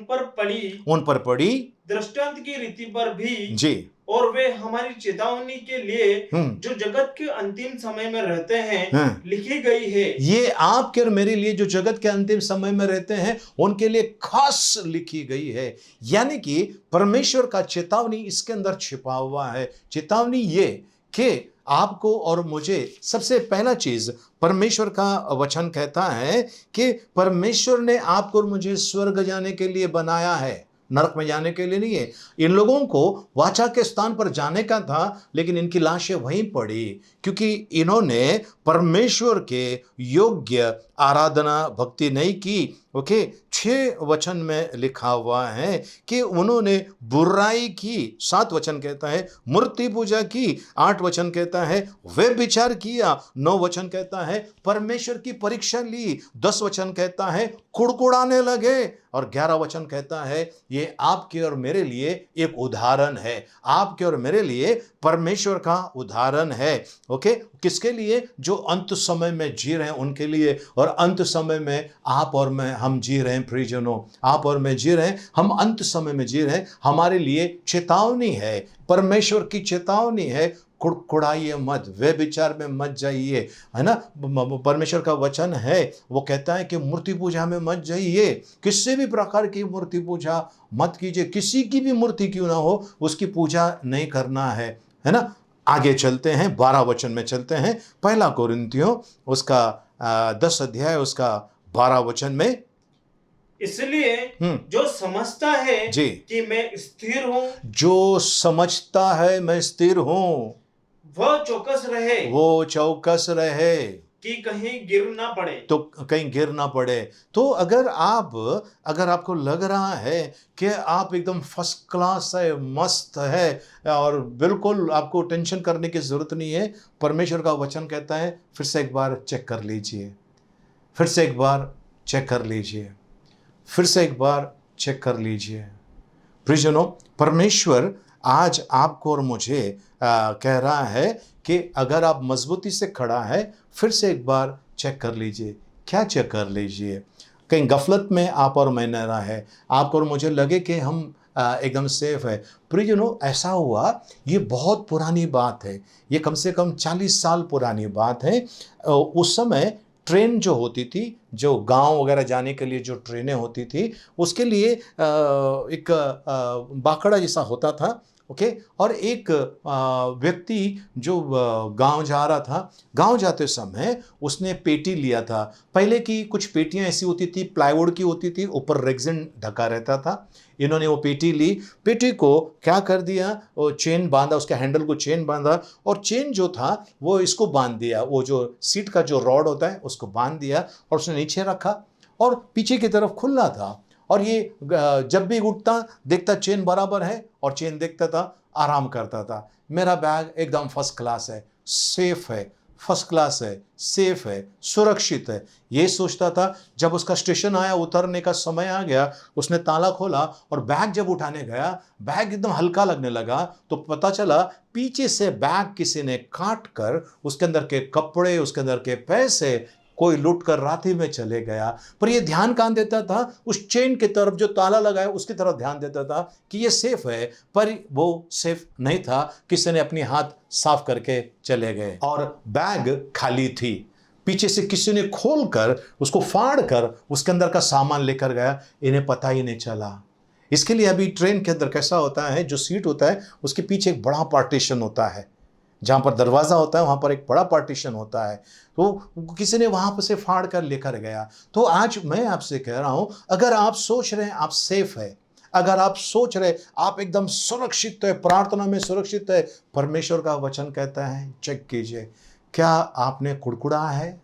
पर पड़ी दृष्टांत की रीति पर भी जी, और वे हमारी चेतावनी के लिए जो जगत के अंतिम समय में रहते हैं लिखी गई है। ये आपके और मेरे लिए जो जगत के अंतिम समय में रहते हैं उनके लिए खास लिखी गई है। यानी कि परमेश्वर का चेतावनी इसके अंदर छिपा हुआ है। चेतावनी ये कि आपको और मुझे, सबसे पहला चीज परमेश्वर का वचन कहता है कि परमेश्वर ने आपको और मुझे स्वर्ग जाने के लिए बनाया है, नरक में जाने के लिए नहीं है। इन लोगों को वाचा के स्थान पर जाने का था, लेकिन इनकी लाशें वहीं पड़ी, क्योंकि इन्होंने परमेश्वर के योग्य आराधना भक्ति नहीं की। ओके, 6 वचन में लिखा हुआ है कि उन्होंने बुराई की। 7 वचन कहता है मूर्ति पूजा की। 8 वचन कहता है व्यभिचार किया। 9 वचन कहता है परमेश्वर की परीक्षा ली। 10 वचन कहता है कुड़कुड़ाने लगे। और 11 वचन कहता है ये आपके और मेरे लिए एक उदाहरण है। आपके और मेरे लिए परमेश्वर का उदाहरण है। ओके, किसके लिए? जो अंत समय में जी रहे हैं उनके लिए। और अंत समय में आप और मैं हम जी रहे हैं प्रियजनों, आप और मैं जी रहे हैं, हम अंत समय में जी रहे हैं। हमारे लिए चेतावनी है, परमेश्वर की चेतावनी है, कुड़कुड़ाइए मत, व्यभिचार में मत जाइए, है ना। परमेश्वर का वचन है, वो कहता है कि मूर्ति पूजा में मत जाइए, किसी भी प्रकार की मूर्ति पूजा मत कीजिए। किसी की भी मूर्ति क्यों ना हो, उसकी पूजा नहीं करना है ना। आगे चलते हैं, 12 वचन में चलते हैं। 1 कोरिन्थियों उसका 10 अध्याय उसका 12 वचन में, इसलिए जो समझता है जी कि मैं स्थिर हूँ, जो समझता है मैं स्थिर हूँ, वह चौकस रहे कि कहीं गिर ना पड़े। तो कहीं गिर ना पड़े। तो अगर आपको लग रहा है कि आप एकदम फर्स्ट क्लास है, मस्त है और बिल्कुल आपको टेंशन करने की जरूरत नहीं है, परमेश्वर का वचन कहता है फिर से एक बार चेक कर लीजिए, फिर से एक बार चेक कर लीजिए, फिर से एक बार चेक कर लीजिए। प्रियजनों, परमेश्वर आज आपको और मुझे कह रहा है कि अगर आप मजबूती से खड़ा है, फिर से एक बार चेक कर लीजिए। क्या चेक कर लीजिए? कहीं गफलत में आप और मैं न रहे, आपको और मुझे लगे कि हम एकदम सेफ है। प्रियजनों, ऐसा हुआ, ये बहुत पुरानी बात है, ये कम से कम 40 साल पुरानी बात है। उस समय ट्रेन जो होती थी, जो गांव वगैरह जाने के लिए जो ट्रेनें होती थी, उसके लिए एक बाकड़ा जैसा होता था, ओके। और एक व्यक्ति जो गांव जा रहा था, गांव जाते समय उसने पेटी लिया था। पहले की कुछ पेटियां ऐसी होती थी, प्लाईवुड की होती थी, ऊपर रेक्सिन ढका रहता था। इन्होंने वो पेटी ली, पेटी को क्या कर दिया, वो चेन बांधा, उसके हैंडल को चेन बांधा, और चेन जो था वो इसको बांध दिया, वो जो सीट का जो रॉड होता है उसको बांध दिया, और उसने नीचे रखा, और पीछे की तरफ खुला था। और ये जब भी उठता देखता चेन बराबर है, और चेन देखता था, आराम करता था। मेरा बैग एकदम फर्स्ट क्लास है, सेफ है, फर्स्ट क्लास है, सेफ है, सुरक्षित है, ये सोचता था। जब उसका स्टेशन आया, उतरने का समय आ गया, उसने ताला खोला और बैग जब उठाने गया, बैग एकदम हल्का लगने लगा, तो पता चला पीछे से बैग किसी ने काट कर उसके अंदर के कपड़े, उसके अंदर के पैसे कोई लूट कर रात्रि में चले गया। पर ये ध्यान कहाँ देता था, उस चेन की तरफ जो ताला लगा है उसकी तरफ ध्यान देता था कि ये सेफ है, पर वो सेफ नहीं था। किसी ने अपनी हाथ साफ करके चले गए, और बैग खाली थी। पीछे से किसी ने खोल कर उसको फाड़ कर उसके अंदर का सामान लेकर गया, इन्हें पता ही नहीं चला। इसके लिए अभी ट्रेन के अंदर कैसा होता है, जो सीट होता है उसके पीछे एक बड़ा पार्टीशन होता है, जहाँ पर दरवाज़ा होता है वहाँ पर एक बड़ा पार्टीशन होता है, तो किसी ने वहाँ पर से फाड़ कर लेकर गया। तो आज मैं आपसे कह रहा हूँ, अगर आप सोच रहे हैं आप सेफ है, अगर आप सोच रहे आप एकदम सुरक्षित है, प्रार्थना में सुरक्षित है, परमेश्वर का वचन कहता है, चेक कीजिए, क्या आपने कुड़कुड़ा है?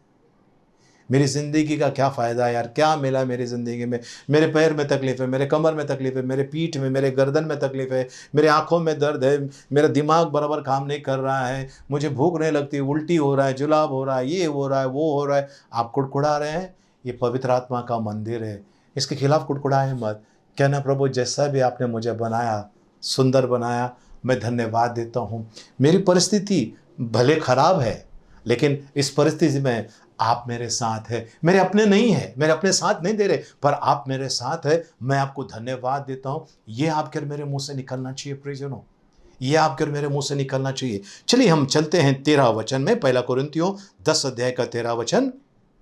मेरी ज़िंदगी का क्या फ़ायदा है यार, क्या मिला मेरी ज़िंदगी में? मेरे पैर में तकलीफ़ है, मेरे कमर में तकलीफ़ है, मेरे पीठ में, मेरे गर्दन में तकलीफ़ है, मेरे आँखों में दर्द है, मेरा दिमाग बराबर काम नहीं कर रहा है, मुझे भूख नहीं लगती, उल्टी हो रहा है, जुलाब हो रहा है, ये हो रहा है, वो हो रहा है। आप कुड़कुड़ा रहे हैं, ये पवित्र आत्मा का मंदिर है, इसके खिलाफ कुड़कुड़ाएं मत। कहना, प्रभु जैसा भी आपने मुझे बनाया, सुंदर बनाया, मैं धन्यवाद देता हूँ। मेरी परिस्थिति भले ख़राब है, लेकिन इस परिस्थिति में आप मेरे साथ है, मेरे अपने नहीं है, मेरे अपने साथ नहीं दे रहे, पर आप मेरे साथ है, मैं आपको धन्यवाद देता हूँ। ये आपके और मेरे मुंह से निकलना चाहिए प्रियजनों, ये आपके और मेरे मुंह से निकलना चाहिए। चलिए हम चलते हैं 13 वचन में, 1 कुरिन्थियों 10 अध्याय का 13 वचन।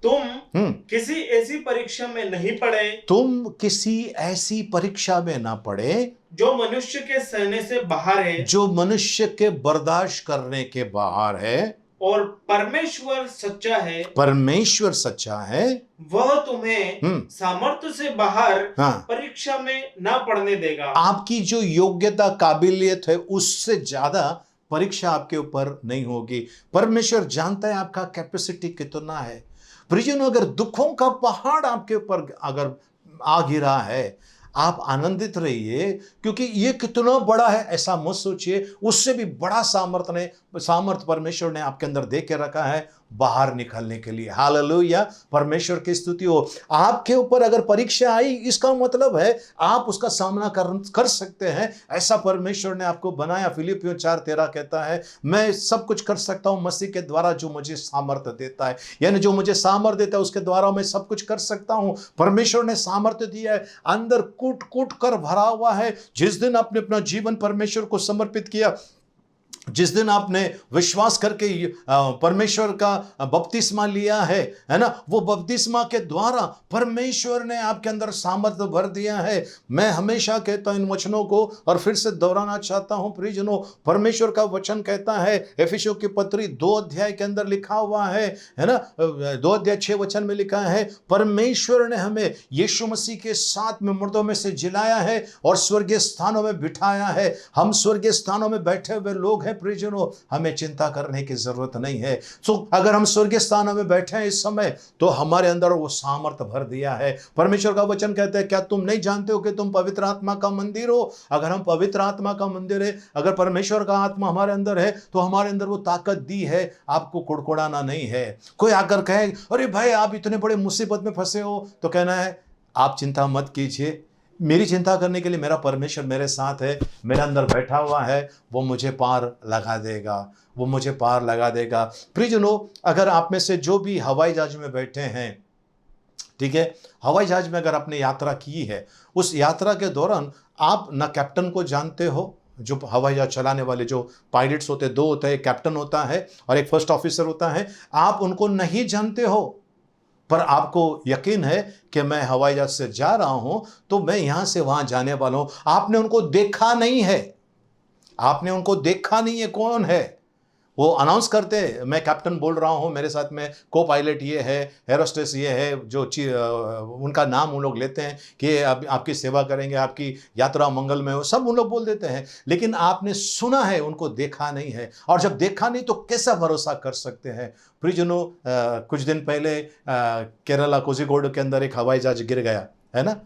तुम किसी ऐसी परीक्षा में नहीं पड़े, तुम किसी ऐसी परीक्षा में ना पड़े जो मनुष्य के सहने से बाहर है, जो मनुष्य के बर्दाश्त करने के बाहर है, और परमेश्वर सच्चा है, परमेश्वर सच्चा है, वह तुम्हें सामर्थ्य से बाहर हाँ, परीक्षा में ना पड़ने देगा। आपकी जो योग्यता काबिलियत है उससे ज्यादा परीक्षा आपके ऊपर नहीं होगी। परमेश्वर जानता है आपका कैपेसिटी कितना है। प्रियजनों, अगर दुखों का पहाड़ आपके ऊपर अगर आ गिरा है, आप आनंदित रहिए, क्योंकि ये कितना बड़ा है ऐसा मत सोचिए, उससे भी बड़ा सामर्थ परमेश्वर ने आपके अंदर दे के रखा है बाहर निकलने के लिए। हालेलुया, परमेश्वर की स्तुति हो। आपके ऊपर अगर परीक्षा आई, इसका मतलब है आप उसका सामना कर सकते हैं, ऐसा परमेश्वर ने आपको बनाया। फिलिपियों 4:13 कहता है, मैं सब कुछ कर सकता हूं मसीह के द्वारा जो मुझे सामर्थ्य देता है, यानी जो मुझे सामर्थ्य देता है उसके द्वारा मैं सब कुछ कर सकता हूं। परमेश्वर ने सामर्थ्य दिया है, अंदर कूट कूट कर भरा हुआ है। जिस दिन आपने अपना जीवन परमेश्वर को समर्पित किया, जिस दिन आपने विश्वास करके परमेश्वर का बपतिस्मा लिया है ना, वो बपतिस्मा के द्वारा परमेश्वर ने आपके अंदर सामर्थ्य भर दिया है। मैं हमेशा कहता हूं इन वचनों को, और फिर से दोहराना चाहता हूं प्रियजनों, परमेश्वर का वचन कहता है, एफिसियों की पत्री 2 अध्याय के अंदर लिखा हुआ है ना, 2 अध्याय 6 वचन में लिखा है, परमेश्वर ने हमें यीशु मसीह के साथ में मुर्दों में से जिलाया है और स्वर्गीय स्थानों में बिठाया है। हम स्वर्गीय स्थानों में बैठे हुए लोग हैं प्रियजनों, हमें चिंता करने की जरूरत नहीं है। सो अगर हम स्वर्गीय स्थानों में बैठे हैं इस समय, तो हमारे अंदर वो सामर्थ्य भर दिया है। परमेश्वर का वचन कहता है, क्या तुम नहीं जानते हो कि तुम पवित्र आत्मा का मंदिर हो? अगर हम पवित्र आत्मा का मंदिर है, अगर परमेश्वर का आत्मा हमारे अंदर है, तो हमारे अंदर वो ताकत दी है, आपको कुड़कुड़ाना नहीं है। कोई आकर कहे, अरे भाई आप इतने बड़े मुसीबत में फंसे हो, तो कहना है, आप चिंता मत कीजिए, मेरी चिंता करने के लिए मेरा परमेश्वर मेरे साथ है, मेरे अंदर बैठा हुआ है, वो मुझे पार लगा देगा, वो मुझे पार लगा देगा। प्रियजनों, अगर आप में से जो भी हवाई जहाज में बैठे हैं, ठीक है, हवाई जहाज में अगर आपने यात्रा की है, उस यात्रा के दौरान आप ना कैप्टन को जानते हो, जो हवाई जहाज चलाने वाले जो पायलट्स होते हैं, दो होते हैं, एक कैप्टन होता है और एक फर्स्ट ऑफिसर होता है, आप उनको नहीं जानते हो, पर आपको यकीन है कि मैं हवाई जहाज से जा रहा हूं तो मैं यहां से वहां जाने वाला हूं। आपने उनको देखा नहीं है, आपने उनको देखा नहीं है कौन है। वो अनाउंस करते हैं, मैं कैप्टन बोल रहा हूँ, मेरे साथ में को पायलट ये है, एरोस्टेस ये है, जो उनका नाम उन लोग लेते हैं कि आपकी सेवा करेंगे, आपकी यात्रा मंगलमय हो, सब उन लोग बोल देते हैं। लेकिन आपने सुना है, उनको देखा नहीं है। और जब देखा नहीं तो कैसा भरोसा कर सकते हैं? प्रियजनों, कुछ दिन पहले केरला कोझिकोड के अंदर एक हवाई जहाज गिर गया है ना।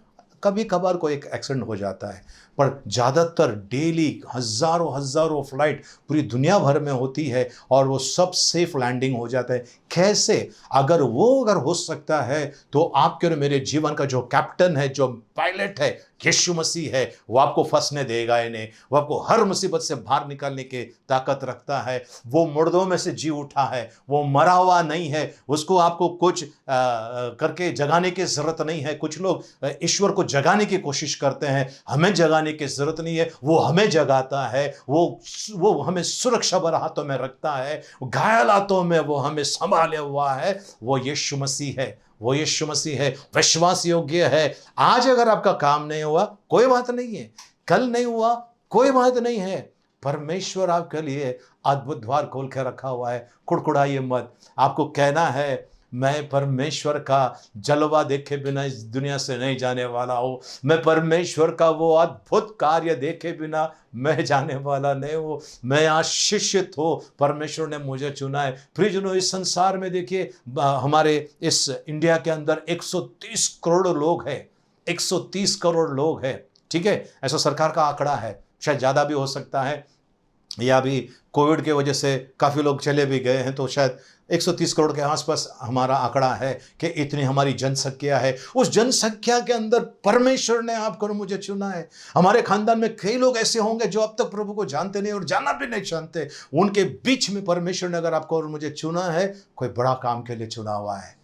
कभी कभार कोई एक एक्सीडेंट हो जाता है, पर ज़्यादातर डेली हज़ारों हज़ारों फ्लाइट पूरी दुनिया भर में होती है और वो सब सेफ लैंडिंग हो जाता है। कैसे? अगर हो सकता है तो आपके और मेरे जीवन का जो कैप्टन है, जो पायलट है, यीशु मसीह है, वो आपको फंसने देगा इन्हें। वो आपको हर मुसीबत से बाहर निकालने की ताकत रखता है। वो मुर्दों में से जी उठा है, वो मरा हुआ नहीं है। उसको आपको कुछ करके जगाने की जरूरत नहीं है। कुछ लोग ईश्वर को जगाने की कोशिश करते हैं, हमें जगाने की जरूरत नहीं है। वो हमें जगाता है, वो हमें सुरक्षा भरे हाथों में रखता है, घायल हाथों में वो हमें संभाले हुआ है। वो यीशु मसीह है, वो यीशु मसीह है, विश्वास योग्य है। आज अगर आपका काम नहीं हुआ कोई बात नहीं है, कल नहीं हुआ कोई बात नहीं है, परमेश्वर आपके लिए अद्भुत द्वार खोल के रखा हुआ है। कुड़कुड़ाइए मत। आपको कहना है, मैं परमेश्वर का जलवा देखे बिना इस दुनिया से नहीं जाने वाला हूं। मैं परमेश्वर का वो अद्भुत कार्य देखे बिना मैं जाने वाला नहीं हूं। मैं आशीषित हूं, परमेश्वर ने मुझे चुना है। प्रियजनों, इस संसार में देखिए, हमारे इस इंडिया के अंदर 130 करोड़ लोग हैं। 130 करोड़ लोग हैं, ठीक है। ऐसा सरकार का आंकड़ा है, शायद ज़्यादा भी हो सकता है, या भी कोविड के वजह से काफ़ी लोग चले भी गए हैं, तो शायद 130 करोड़ के आसपास हमारा आंकड़ा है कि इतनी हमारी जनसंख्या है। उस जनसंख्या के अंदर परमेश्वर ने आपको और मुझे चुना है। हमारे खानदान में कई लोग ऐसे होंगे जो अब तक प्रभु को जानते नहीं और जानना भी नहीं चाहते। उनके बीच में परमेश्वर ने अगर आपको और मुझे चुना है, कोई बड़ा काम के लिए चुना हुआ है।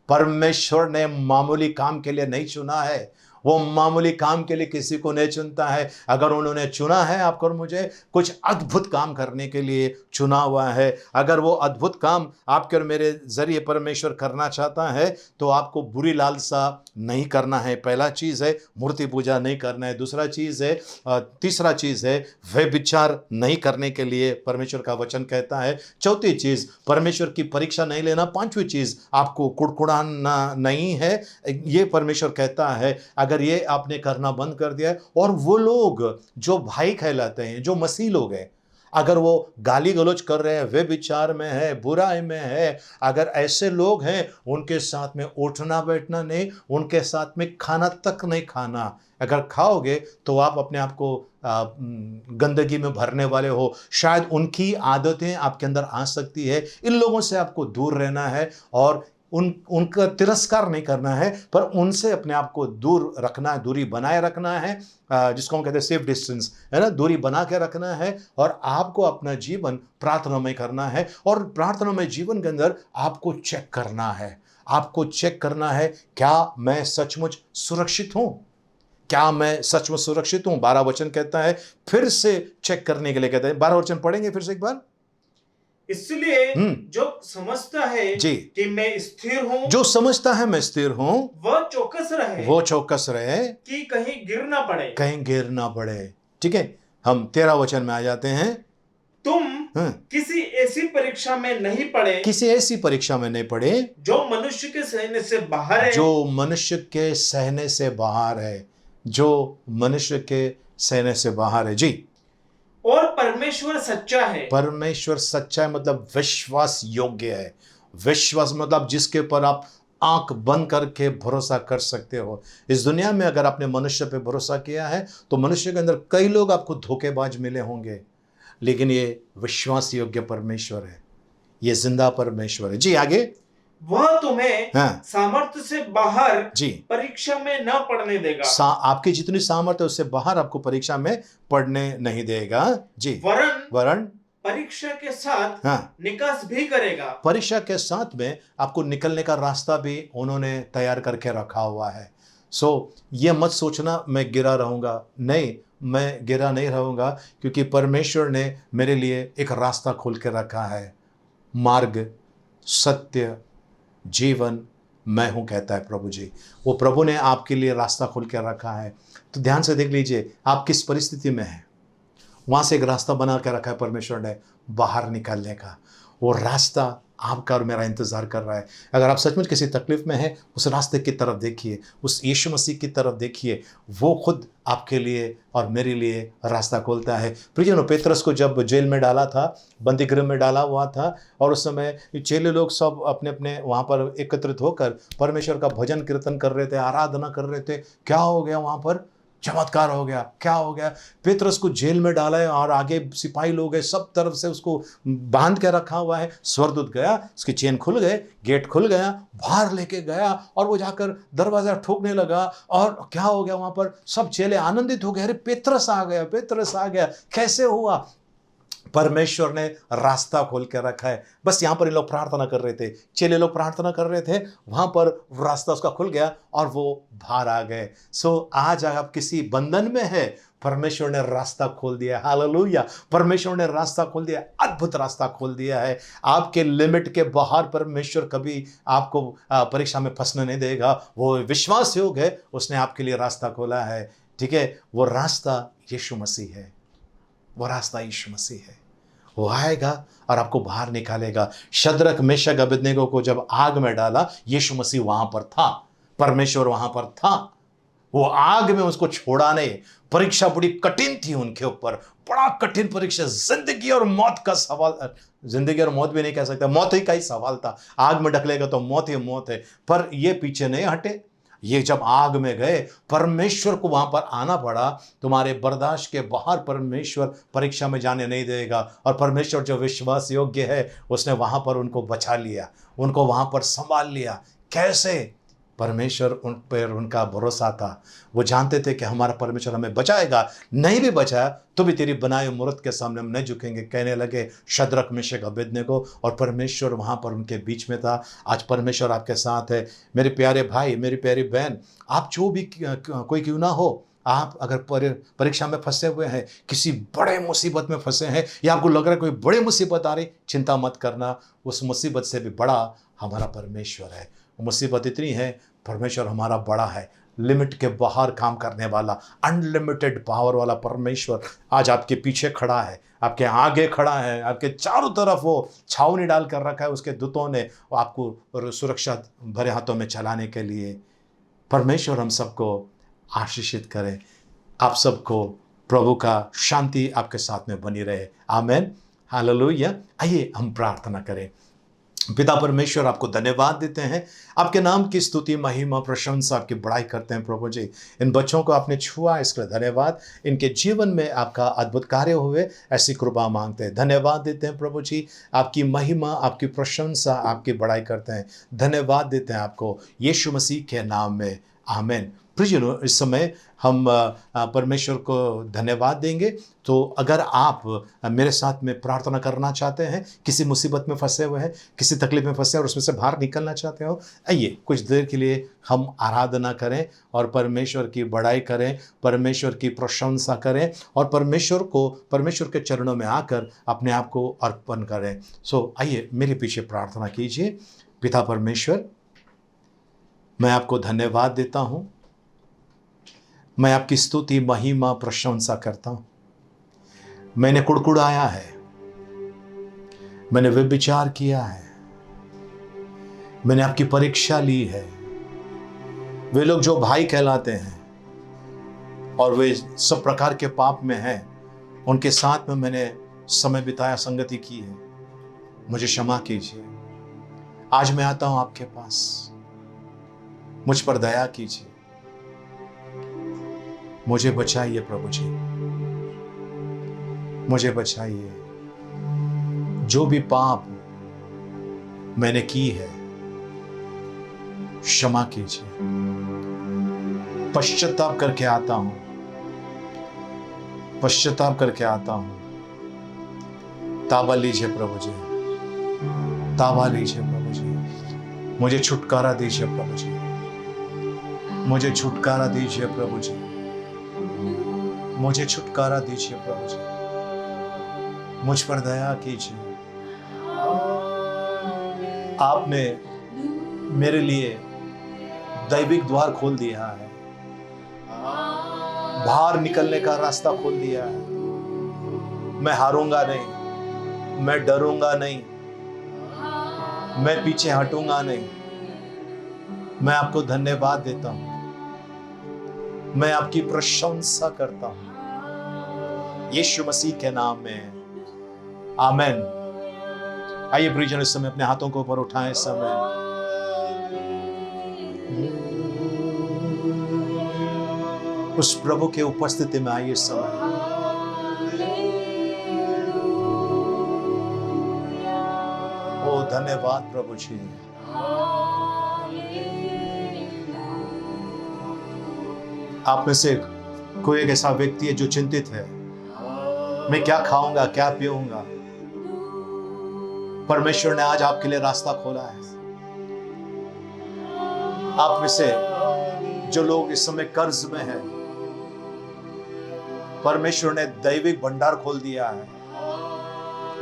परमेश्वर ने मामूली काम के लिए नहीं चुना है। वो मामूली काम के लिए किसी को नहीं चुनता है। अगर उन्होंने चुना है आपको और मुझे, कुछ अद्भुत काम करने के लिए चुना हुआ है। अगर वो अद्भुत काम आपके और मेरे जरिए परमेश्वर करना चाहता है तो आपको बुरी लालसा नहीं करना है। पहला चीज़ है मूर्ति पूजा नहीं करना है। दूसरा चीज़ है, तीसरा चीज़ है व्यभिचार नहीं करने के लिए परमेश्वर का वचन कहता है। चौथी चीज़, परमेश्वर की परीक्षा नहीं लेना। पांचवी चीज़, आपको कुड़कुड़ाना नहीं है, ये परमेश्वर कहता है। अगर ये आपने करना बंद कर दिया है, और वो लोग जो भाई कहलाते हैं, जो मसीह लोग हैं, अगर वो गाली गलौज कर रहे हैं, वे विचार में है, बुराई में है, अगर ऐसे लोग हैं, उनके साथ में उठना बैठना नहीं, उनके साथ में खाना तक नहीं खाना। अगर खाओगे तो आप अपने आप को गंदगी में भरने वाले हो। शायद उनकी आदतें आपके अंदर आ सकती है। इन लोगों से आपको दूर रहना है और उनका तिरस्कार नहीं करना है, पर उनसे अपने आप को दूर रखना है, दूरी बनाए रखना है, जिसको हम कहते हैं सेफ डिस्टेंस, है ना। दूरी बना के रखना है और आपको अपना जीवन प्रार्थनामय करना है। और प्रार्थनामय जीवन के अंदर आपको चेक करना है, आपको चेक करना है, क्या मैं सचमुच सुरक्षित हूं? क्या मैं सचमुच सुरक्षित हूं? 12 वचन कहता है, फिर से चेक करने के लिए कहता है। 12 वचन पढ़ेंगे फिर से एक बार। इसलिए जो समझता है जी, कि मैं स्थिर हूँ, जो समझता है मैं स्थिर हूँ, वह चौकस रहे, वो चौकस रहे कि कहीं गिर ना पड़े, कहीं गिर ना पड़े। ठीक है, हम 13 वचन में आ जाते हैं। तुम किसी ऐसी परीक्षा में नहीं पड़े, किसी ऐसी परीक्षा में नहीं पड़े जो मनुष्य के सहने से बाहर है, जो मनुष्य के सहने से बाहर है, जो मनुष्य के सहने से बाहर है। जी, और परमेश्वर सच्चा है। परमेश्वर सच्चा है मतलब विश्वास योग्य है। विश्वास मतलब जिसके ऊपर आप आंख बंद करके भरोसा कर सकते हो। इस दुनिया में अगर आपने मनुष्य पे भरोसा किया है तो मनुष्य के अंदर कई लोग आपको धोखेबाज मिले होंगे, लेकिन ये विश्वास योग्य परमेश्वर है, ये जिंदा परमेश्वर है। जी, आगे। वह तुम्हें सामर्थ्य से बाहर जी परीक्षा में न पढ़ने देगा। आपकी जितनी सामर्थ्य उससे बाहर आपको परीक्षा में पढ़ने नहीं देगा। जी, वरन परीक्षा के साथ निकास भी करेगा। परीक्षा के साथ में आपको निकलने का रास्ता भी उन्होंने तैयार करके रखा हुआ है। ये मत सोचना मैं गिरा रहूँगा, नहीं, मैं गिरा नहीं रहूँगा, क्योंकि परमेश्वर ने मेरे लिए एक रास्ता खोल के रखा है। मार्ग, सत्य, जीवन मैं हूँ, कहता है प्रभु जी। वो प्रभु ने आपके लिए रास्ता खोल के रखा है। तो ध्यान से देख लीजिए, आप किस परिस्थिति में हैं, वहाँ से एक रास्ता बना के रखा है परमेश्वर ने बाहर निकलने का। वो रास्ता आपका और मेरा इंतज़ार कर रहा है। अगर आप सचमुच किसी तकलीफ में हैं, उस रास्ते की तरफ देखिए, उस यीशु मसीह की तरफ देखिए। वो खुद आपके लिए और मेरे लिए रास्ता खोलता है। प्रियजनों, पेतरस को जब जेल में डाला था, बंदी गृह में डाला हुआ था, और उस समय चेले लोग सब अपने अपने वहाँ पर एकत्रित होकर परमेश्वर का भजन कीर्तन कर रहे थे, आराधना कर रहे थे। क्या हो गया वहाँ पर? चमत्कार हो गया। क्या हो गया? पेतरस को जेल में डाला है और आगे सिपाही लोग हैं, सब तरफ से उसको बांध के रखा हुआ है। स्वर्गदूत गया, उसके चेन खुल गए, गेट खुल गया, बाहर लेके गया और वो जाकर दरवाजा ठोकने लगा। और क्या हो गया वहां पर? सब चेले आनंदित हो गए, अरे पेतरस आ गया, पेतरस आ गया। कैसे हुआ? परमेश्वर ने रास्ता खोल के रखा है। बस यहाँ पर ये लोग प्रार्थना कर रहे थे, चेले लोग प्रार्थना कर रहे थे, वहां पर रास्ता उसका खुल गया और वो बाहर आ गए। आज आप किसी बंधन में है, परमेश्वर ने रास्ता खोल दिया। हालेलुया! परमेश्वर ने रास्ता खोल दिया, अद्भुत रास्ता खोल दिया है। आपके लिमिट के बाहर परमेश्वर कभी आपको परीक्षा में फंसने नहीं देगा। वो विश्वास योग्य है, उसने आपके लिए रास्ता खोला है। ठीक है, वो रास्ता यीशु मसीह है। वो रास्ता यीशु मसीह है। वो आएगा और आपको बाहर निकालेगा। शद्रक, मेशक, अबेदनेगो को जब आग में डाला, यीशु मसीह वहां पर था, परमेश्वर वहां पर था। वो आग में उसको छोड़ाने, परीक्षा बड़ी कठिन थी उनके ऊपर, बड़ा कठिन परीक्षा, जिंदगी और मौत का सवाल। जिंदगी और मौत भी नहीं कह सकता, मौत ही का ही सवाल था। आग में ढकलेगा तो मौत ही मौत है। पर ये पीछे नहीं हटे। ये जब आग में गए, परमेश्वर को वहां पर आना पड़ा। तुम्हारे बर्दाश्त के बाहर परमेश्वर परीक्षा में जाने नहीं देगा। और परमेश्वर जो विश्वास योग्य है, उसने वहां पर उनको बचा लिया, उनको वहां पर संभाल लिया। कैसे? परमेश्वर उन पर उनका भरोसा था। वो जानते थे कि हमारा परमेश्वर हमें बचाएगा। नहीं भी बचाया तो भी तेरी बनाए मूर्त के सामने हम नहीं झुकेंगे, कहने लगे शद्रक, मेशक, अबेदनेगो। और परमेश्वर वहाँ पर उनके बीच में था। आज परमेश्वर आपके साथ है। मेरे प्यारे भाई, मेरी प्यारी बहन, आप जो भी कोई क्यों ना हो, आप अगर परीक्षा में फंसे हुए हैं, किसी बड़े मुसीबत में फंसे हैं, या आपको लग रहा है कोई बड़ी मुसीबत आ रही, चिंता मत करना। उस मुसीबत से भी बड़ा हमारा परमेश्वर है। मुसीबत इतनी है, परमेश्वर हमारा बड़ा है, लिमिट के बाहर काम करने वाला, अनलिमिटेड पावर वाला परमेश्वर आज आपके पीछे खड़ा है, आपके आगे खड़ा है, आपके चारों तरफ वो छावनी डाल कर रखा है उसके दूतों ने, वो आपको सुरक्षा भरे हाथों में चलाने के लिए। परमेश्वर हम सबको आशीषित करे। आप सबको प्रभु का शांति आपके साथ में बनी रहे। आमेन, हालेलुया। आइए हम प्रार्थना करें। पिता परमेश्वर, आपको धन्यवाद देते हैं, आपके नाम की स्तुति, महिमा, प्रशंसा, आपकी बड़ाई करते हैं प्रभु जी। इन बच्चों को आपने छुआ, इसके लिए धन्यवाद। इनके जीवन में आपका अद्भुत कार्य हुए, ऐसी कृपा मांगते हैं। धन्यवाद देते हैं प्रभु जी, आपकी महिमा, आपकी प्रशंसा, आपकी बड़ाई करते हैं। धन्यवाद देते हैं आपको यीशु मसीह के नाम में। आमीन। प्रियजनों, इस समय हम परमेश्वर को धन्यवाद देंगे। तो अगर आप मेरे साथ में प्रार्थना करना चाहते हैं, किसी मुसीबत में फंसे हुए हैं, किसी तकलीफ में फंसे हैं और उसमें से बाहर निकलना चाहते हो, आइए कुछ देर के लिए हम आराधना करें और परमेश्वर की बड़ाई करें, परमेश्वर की प्रशंसा करें और परमेश्वर के चरणों में आकर अपने आप को अर्पण करें। आइए मेरे पीछे प्रार्थना कीजिए। पिता परमेश्वर, मैं आपको धन्यवाद देता हूँ, मैं आपकी स्तुति, महिमा, प्रशंसा करता हूं। मैंने कुड़कुड़ाया है, मैंने व्यभिचार किया है, मैंने आपकी परीक्षा ली है। वे लोग जो भाई कहलाते हैं और वे सब प्रकार के पाप में हैं, उनके साथ में मैंने समय बिताया, संगति की है। मुझे क्षमा कीजिए। आज मैं आता हूं आपके पास, मुझ पर दया कीजिए, मुझे बचाइए प्रभु जी, मुझे बचाइए। जो भी पाप मैंने की है, क्षमा कीजिए। पश्चाताप करके आता हूं, पश्चाताप करके आता हूं। ताबा लीजिए प्रभु जी, ताबा लीजिए प्रभु जी, मुझे छुटकारा दीजिए प्रभु जी। मुझे छुटकारा दीजिए प्रभु जी, मुझे छुटकारा दीजिए प्रभु जी, मुझ पर दया कीजिए। आपने मेरे लिए दैविक द्वार खोल दिया है, बाहर निकलने का रास्ता खोल दिया है। मैं हारूंगा नहीं, मैं डरूंगा नहीं, मैं पीछे हटूंगा नहीं। मैं आपको धन्यवाद देता हूं, मैं आपकी प्रशंसा करता हूं यीशु मसीह के नाम में, आमेन। आइए प्रियजन, इस समय अपने हाथों को ऊपर उठाएं। इस समय उस प्रभु के उपस्थिति में आइए। इस समय ओ धन्यवाद प्रभु जी। आप में से कोई एक ऐसा व्यक्ति है जो चिंतित है, मैं क्या खाऊंगा, क्या पीऊंगा। परमेश्वर ने आज आपके लिए रास्ता खोला है। आप में से जो लोग इस समय कर्ज में हैं, परमेश्वर ने दैविक भंडार खोल दिया है।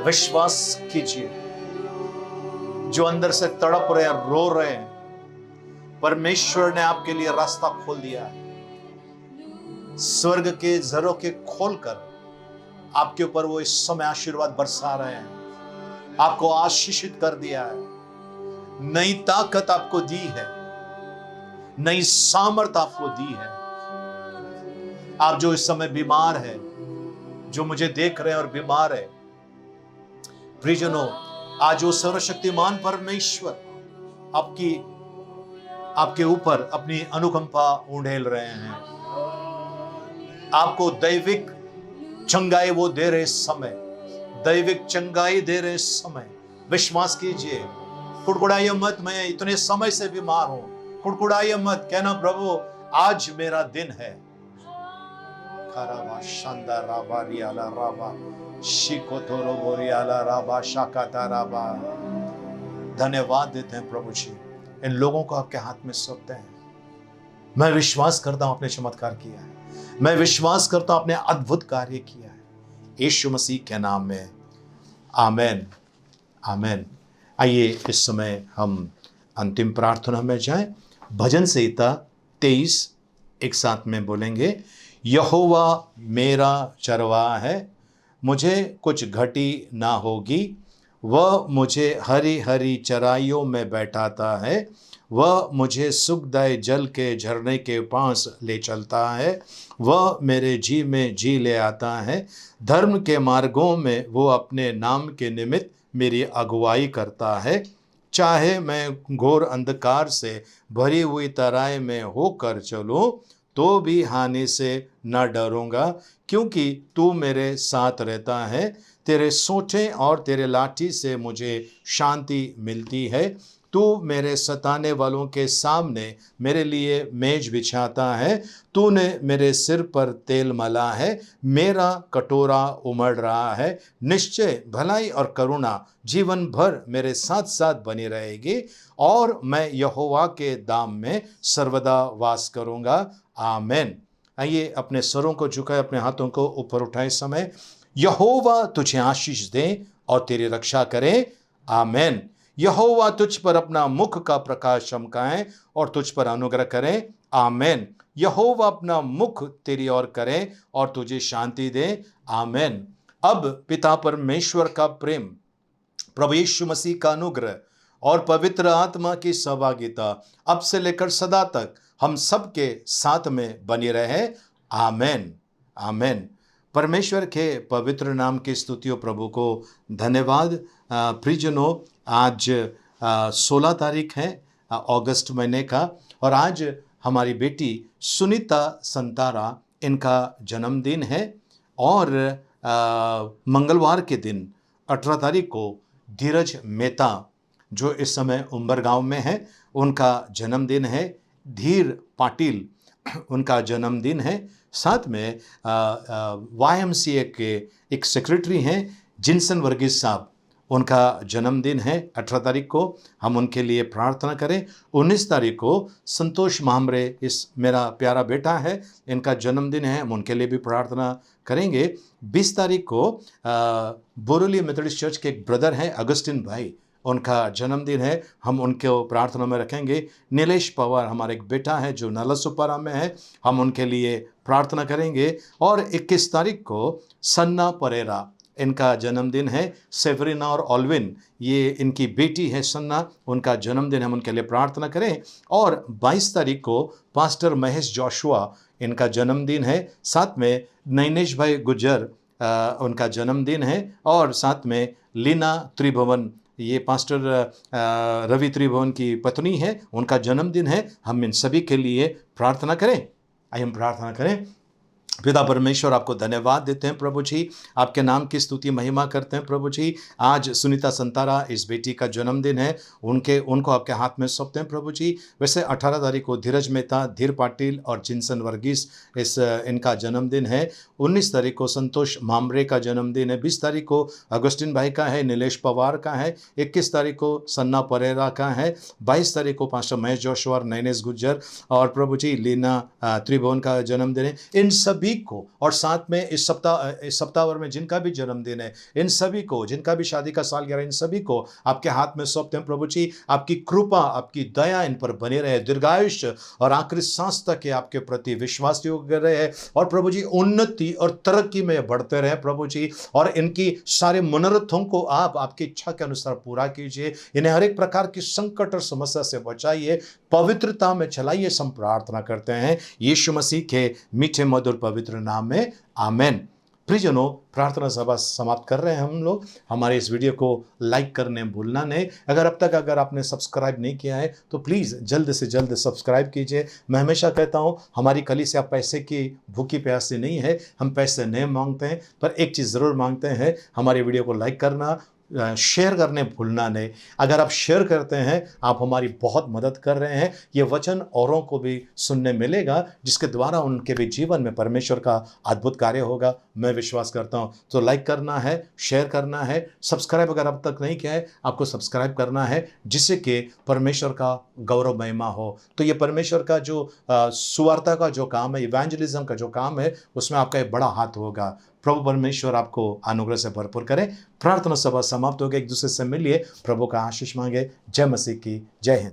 विश्वास कीजिए। जो अंदर से तड़प रहे हैं, रो रहे हैं, परमेश्वर ने आपके लिए रास्ता खोल दिया है। स्वर्ग के झरोखे खोलकर आपके ऊपर वो इस समय आशीर्वाद बरसा रहे हैं। आपको आशीषित कर दिया है। नई ताकत आपको दी है, नई सामर्थ आपको दी है। आप जो इस समय बीमार है, जो मुझे देख रहे हैं और बीमार है, प्रियजनों, आज वो सर्वशक्तिमान परमेश्वर आपके ऊपर अपनी अनुकंपा उंडेल रहे हैं। आपको दैविक चंगाई वो दे रहे समय, दैविक चंगाई दे रहे समय। विश्वास कीजिए। कुड़कुड़ाइए मत, मैं इतने समय से बीमार हूं। कुड़कुड़ाइए मत, कहना प्रभु आज मेरा दिन है। शानदार राबा रियाला राबा शिकोथोरो बोरियाला राबा शाकाता राबा। धन्यवाद देते हैं प्रभु जी। इन लोगों को आपके हाथ में सौंपते हैं। मैं विश्वास करता हूं आपने चमत्कार किया है। मैं विश्वास करता हूं आपने अद्भुत कार्य किया है। यीशु मसीह के नाम में, आमेन, आमेन। आइए इस समय हम अंतिम प्रार्थना में जाएं। भजन संहिता 23 एक साथ में बोलेंगे। यहोवा मेरा चरवाहा है, मुझे कुछ घटी ना होगी। वह मुझे हरी हरी चराइयों में बैठाता है। वह मुझे सुखदायी जल के झरने के पास ले चलता है। वह मेरे जी में जी ले आता है। धर्म के मार्गों में वो अपने नाम के निमित्त मेरी अगुवाई करता है। चाहे मैं घोर अंधकार से भरी हुई तराई में होकर चलूं, तो भी हानि से न डरूंगा, क्योंकि तू मेरे साथ रहता है। तेरे सोंठे और तेरे लाठी से मुझे शांति मिलती है। तू मेरे सताने वालों के सामने मेरे लिए मेज बिछाता है। तूने मेरे सिर पर तेल मला है। मेरा कटोरा उमड़ रहा है। निश्चय भलाई और करुणा जीवन भर मेरे साथ साथ बनी रहेगी, और मैं यहोवा के धाम में सर्वदा वास करूंगा। आमेन। आइए अपने स्वरों को झुकाए, अपने हाथों को ऊपर उठाए। समय यहोवा तुझे आशीष दे और तेरी रक्षा करे। आमेन। यहोवा तुझ पर अपना मुख का प्रकाश चमकाए और तुझ पर अनुग्रह करे। आमेन। यहोवा अपना मुख तेरी ओर करे और तुझे शांति दे। आमेन। अब पिता परमेश्वर का प्रेम, प्रभु यीशु मसीह का अनुग्रह और पवित्र आत्मा की सहभागिता अब से लेकर सदा तक हम सबके साथ में बनी रहे। आमेन, आमेन। परमेश्वर के पवित्र नाम की स्तुति हो। प्रभु को धन्यवाद। प्रियजनों, आज 16 तारीख है अगस्त महीने का, और आज हमारी बेटी सुनीता संतारा, इनका जन्मदिन है। और मंगलवार के दिन 18 तारीख को धीरज मेहता, जो इस समय उम्बरगांव में है, उनका जन्मदिन है। धीर पाटिल, उनका जन्मदिन है। साथ में YMCA के एक सेक्रेटरी हैं जिनसन वर्गीस साहब, उनका जन्मदिन है 18 तारीख को, हम उनके लिए प्रार्थना करें। 19 तारीख को संतोष मामरे, इस मेरा प्यारा बेटा है, इनका जन्मदिन है, हम उनके लिए भी प्रार्थना करेंगे। 20 तारीख को बोरोली मेथोडिस्ट चर्च के एक ब्रदर हैं अगस्टिन भाई, उनका जन्मदिन है, हम उनको प्रार्थना में रखेंगे। नीलेश पवार हमारा एक बेटा है जो नलसुपारा में है, हम उनके लिए प्रार्थना करेंगे। और 21 तारीख को सन्ना परेरा, इनका जन्मदिन है। सेवरिना और ऑलविन, ये इनकी बेटी है सन्ना, उनका जन्मदिन हम उनके लिए प्रार्थना करें। और 22 तारीख को पास्टर महेश जोशुआ, इनका जन्मदिन है। साथ में नैनेश भाई गुज्जर, उनका जन्मदिन है। और साथ में लीना त्रिभुवन, ये पास्टर रवि त्रिभुवन की पत्नी है, उनका जन्मदिन है। हम इन सभी के लिए प्रार्थना करें। आइए हम प्रार्थना करें। पिता परमेश्वर, आपको धन्यवाद देते हैं प्रभु जी, आपके नाम की स्तुति महिमा करते हैं प्रभु जी। आज सुनीता संतारा, इस बेटी का जन्मदिन है, उनको आपके हाथ में सौंपते हैं प्रभु जी। वैसे 18 तारीख को धीरज मेहता, धीर पाटिल और जिनसन वर्गीस, इनका जन्मदिन है। 19 तारीख को संतोष मामरे का जन्मदिन है। 20 तारीख को अगस्टिन भाई का है, नीलेश पवार का है। 21 तारीख को सन्ना परेरा का है। 22 तारीख को पास्टर महेश जोशुआ और नैनेश गुज्जर और प्रभु जी लीना त्रिभुवन का जन्मदिन है। इन सभी को, और साथ में इस सप्ताह भर में जिनका भी जन्मदिन है, इन सभी को, जिनका भी शादी का सालगिरह, इन सभी को आपके हाथ में सौंपते हैं प्रभु जी। आपकी कृपा, आपकी दया इन पर बने रहे, दीर्घायुष्य और आखिरी सांस तक आपके प्रति विश्वास योग्य रहे। और प्रभु जी उन्नति और तरक्की में बढ़ते रहे प्रभु जी। और इनकी सारे मनोरथों को आप आपकी इच्छा के अनुसार पूरा कीजिए। इन्हें हर एक प्रकार की संकट और समस्या से बचाइए, पवित्रता में चलाइए। हम प्रार्थना करते हैं यीशु मसीह के मीठे मधुर पवित्र नाम में, आमेन। प्रियजनों, प्रार्थना सभा समाप्त कर रहे हैं हम लोग। हमारे इस वीडियो को लाइक करने भूलना नहीं। अगर आपने सब्सक्राइब नहीं किया है तो प्लीज़ जल्द से जल्द सब्सक्राइब कीजिए। मैं हमेशा कहता हूँ, हमारी कलीसिया पैसे की भूखी प्यासी नहीं है, हम पैसे नहीं मांगते हैं, पर एक चीज़ ज़रूर मांगते हैं, हमारी वीडियो को लाइक करना, शेयर करने भूलना नहीं। अगर आप शेयर करते हैं, आप हमारी बहुत मदद कर रहे हैं। ये वचन औरों को भी सुनने मिलेगा, जिसके द्वारा उनके भी जीवन में परमेश्वर का अद्भुत कार्य होगा, मैं विश्वास करता हूँ। तो लाइक करना है, शेयर करना है, सब्सक्राइब अगर अब तक नहीं किया है, आपको सब्सक्राइब करना है, जिससे कि परमेश्वर का गौरव महिमा हो। तो ये परमेश्वर का जो सुवार्ता का जो काम है, इवेंजलिज्म का जो काम है, उसमें आपका एक बड़ा हाथ होगा। प्रभु परमेश्वर आपको अनुग्रह से भरपूर करें। प्रार्थना सभा समाप्त हो गई। एक दूसरे से मिलिए, प्रभु का आशीष मांगे। जय मसीह की जय हिंद।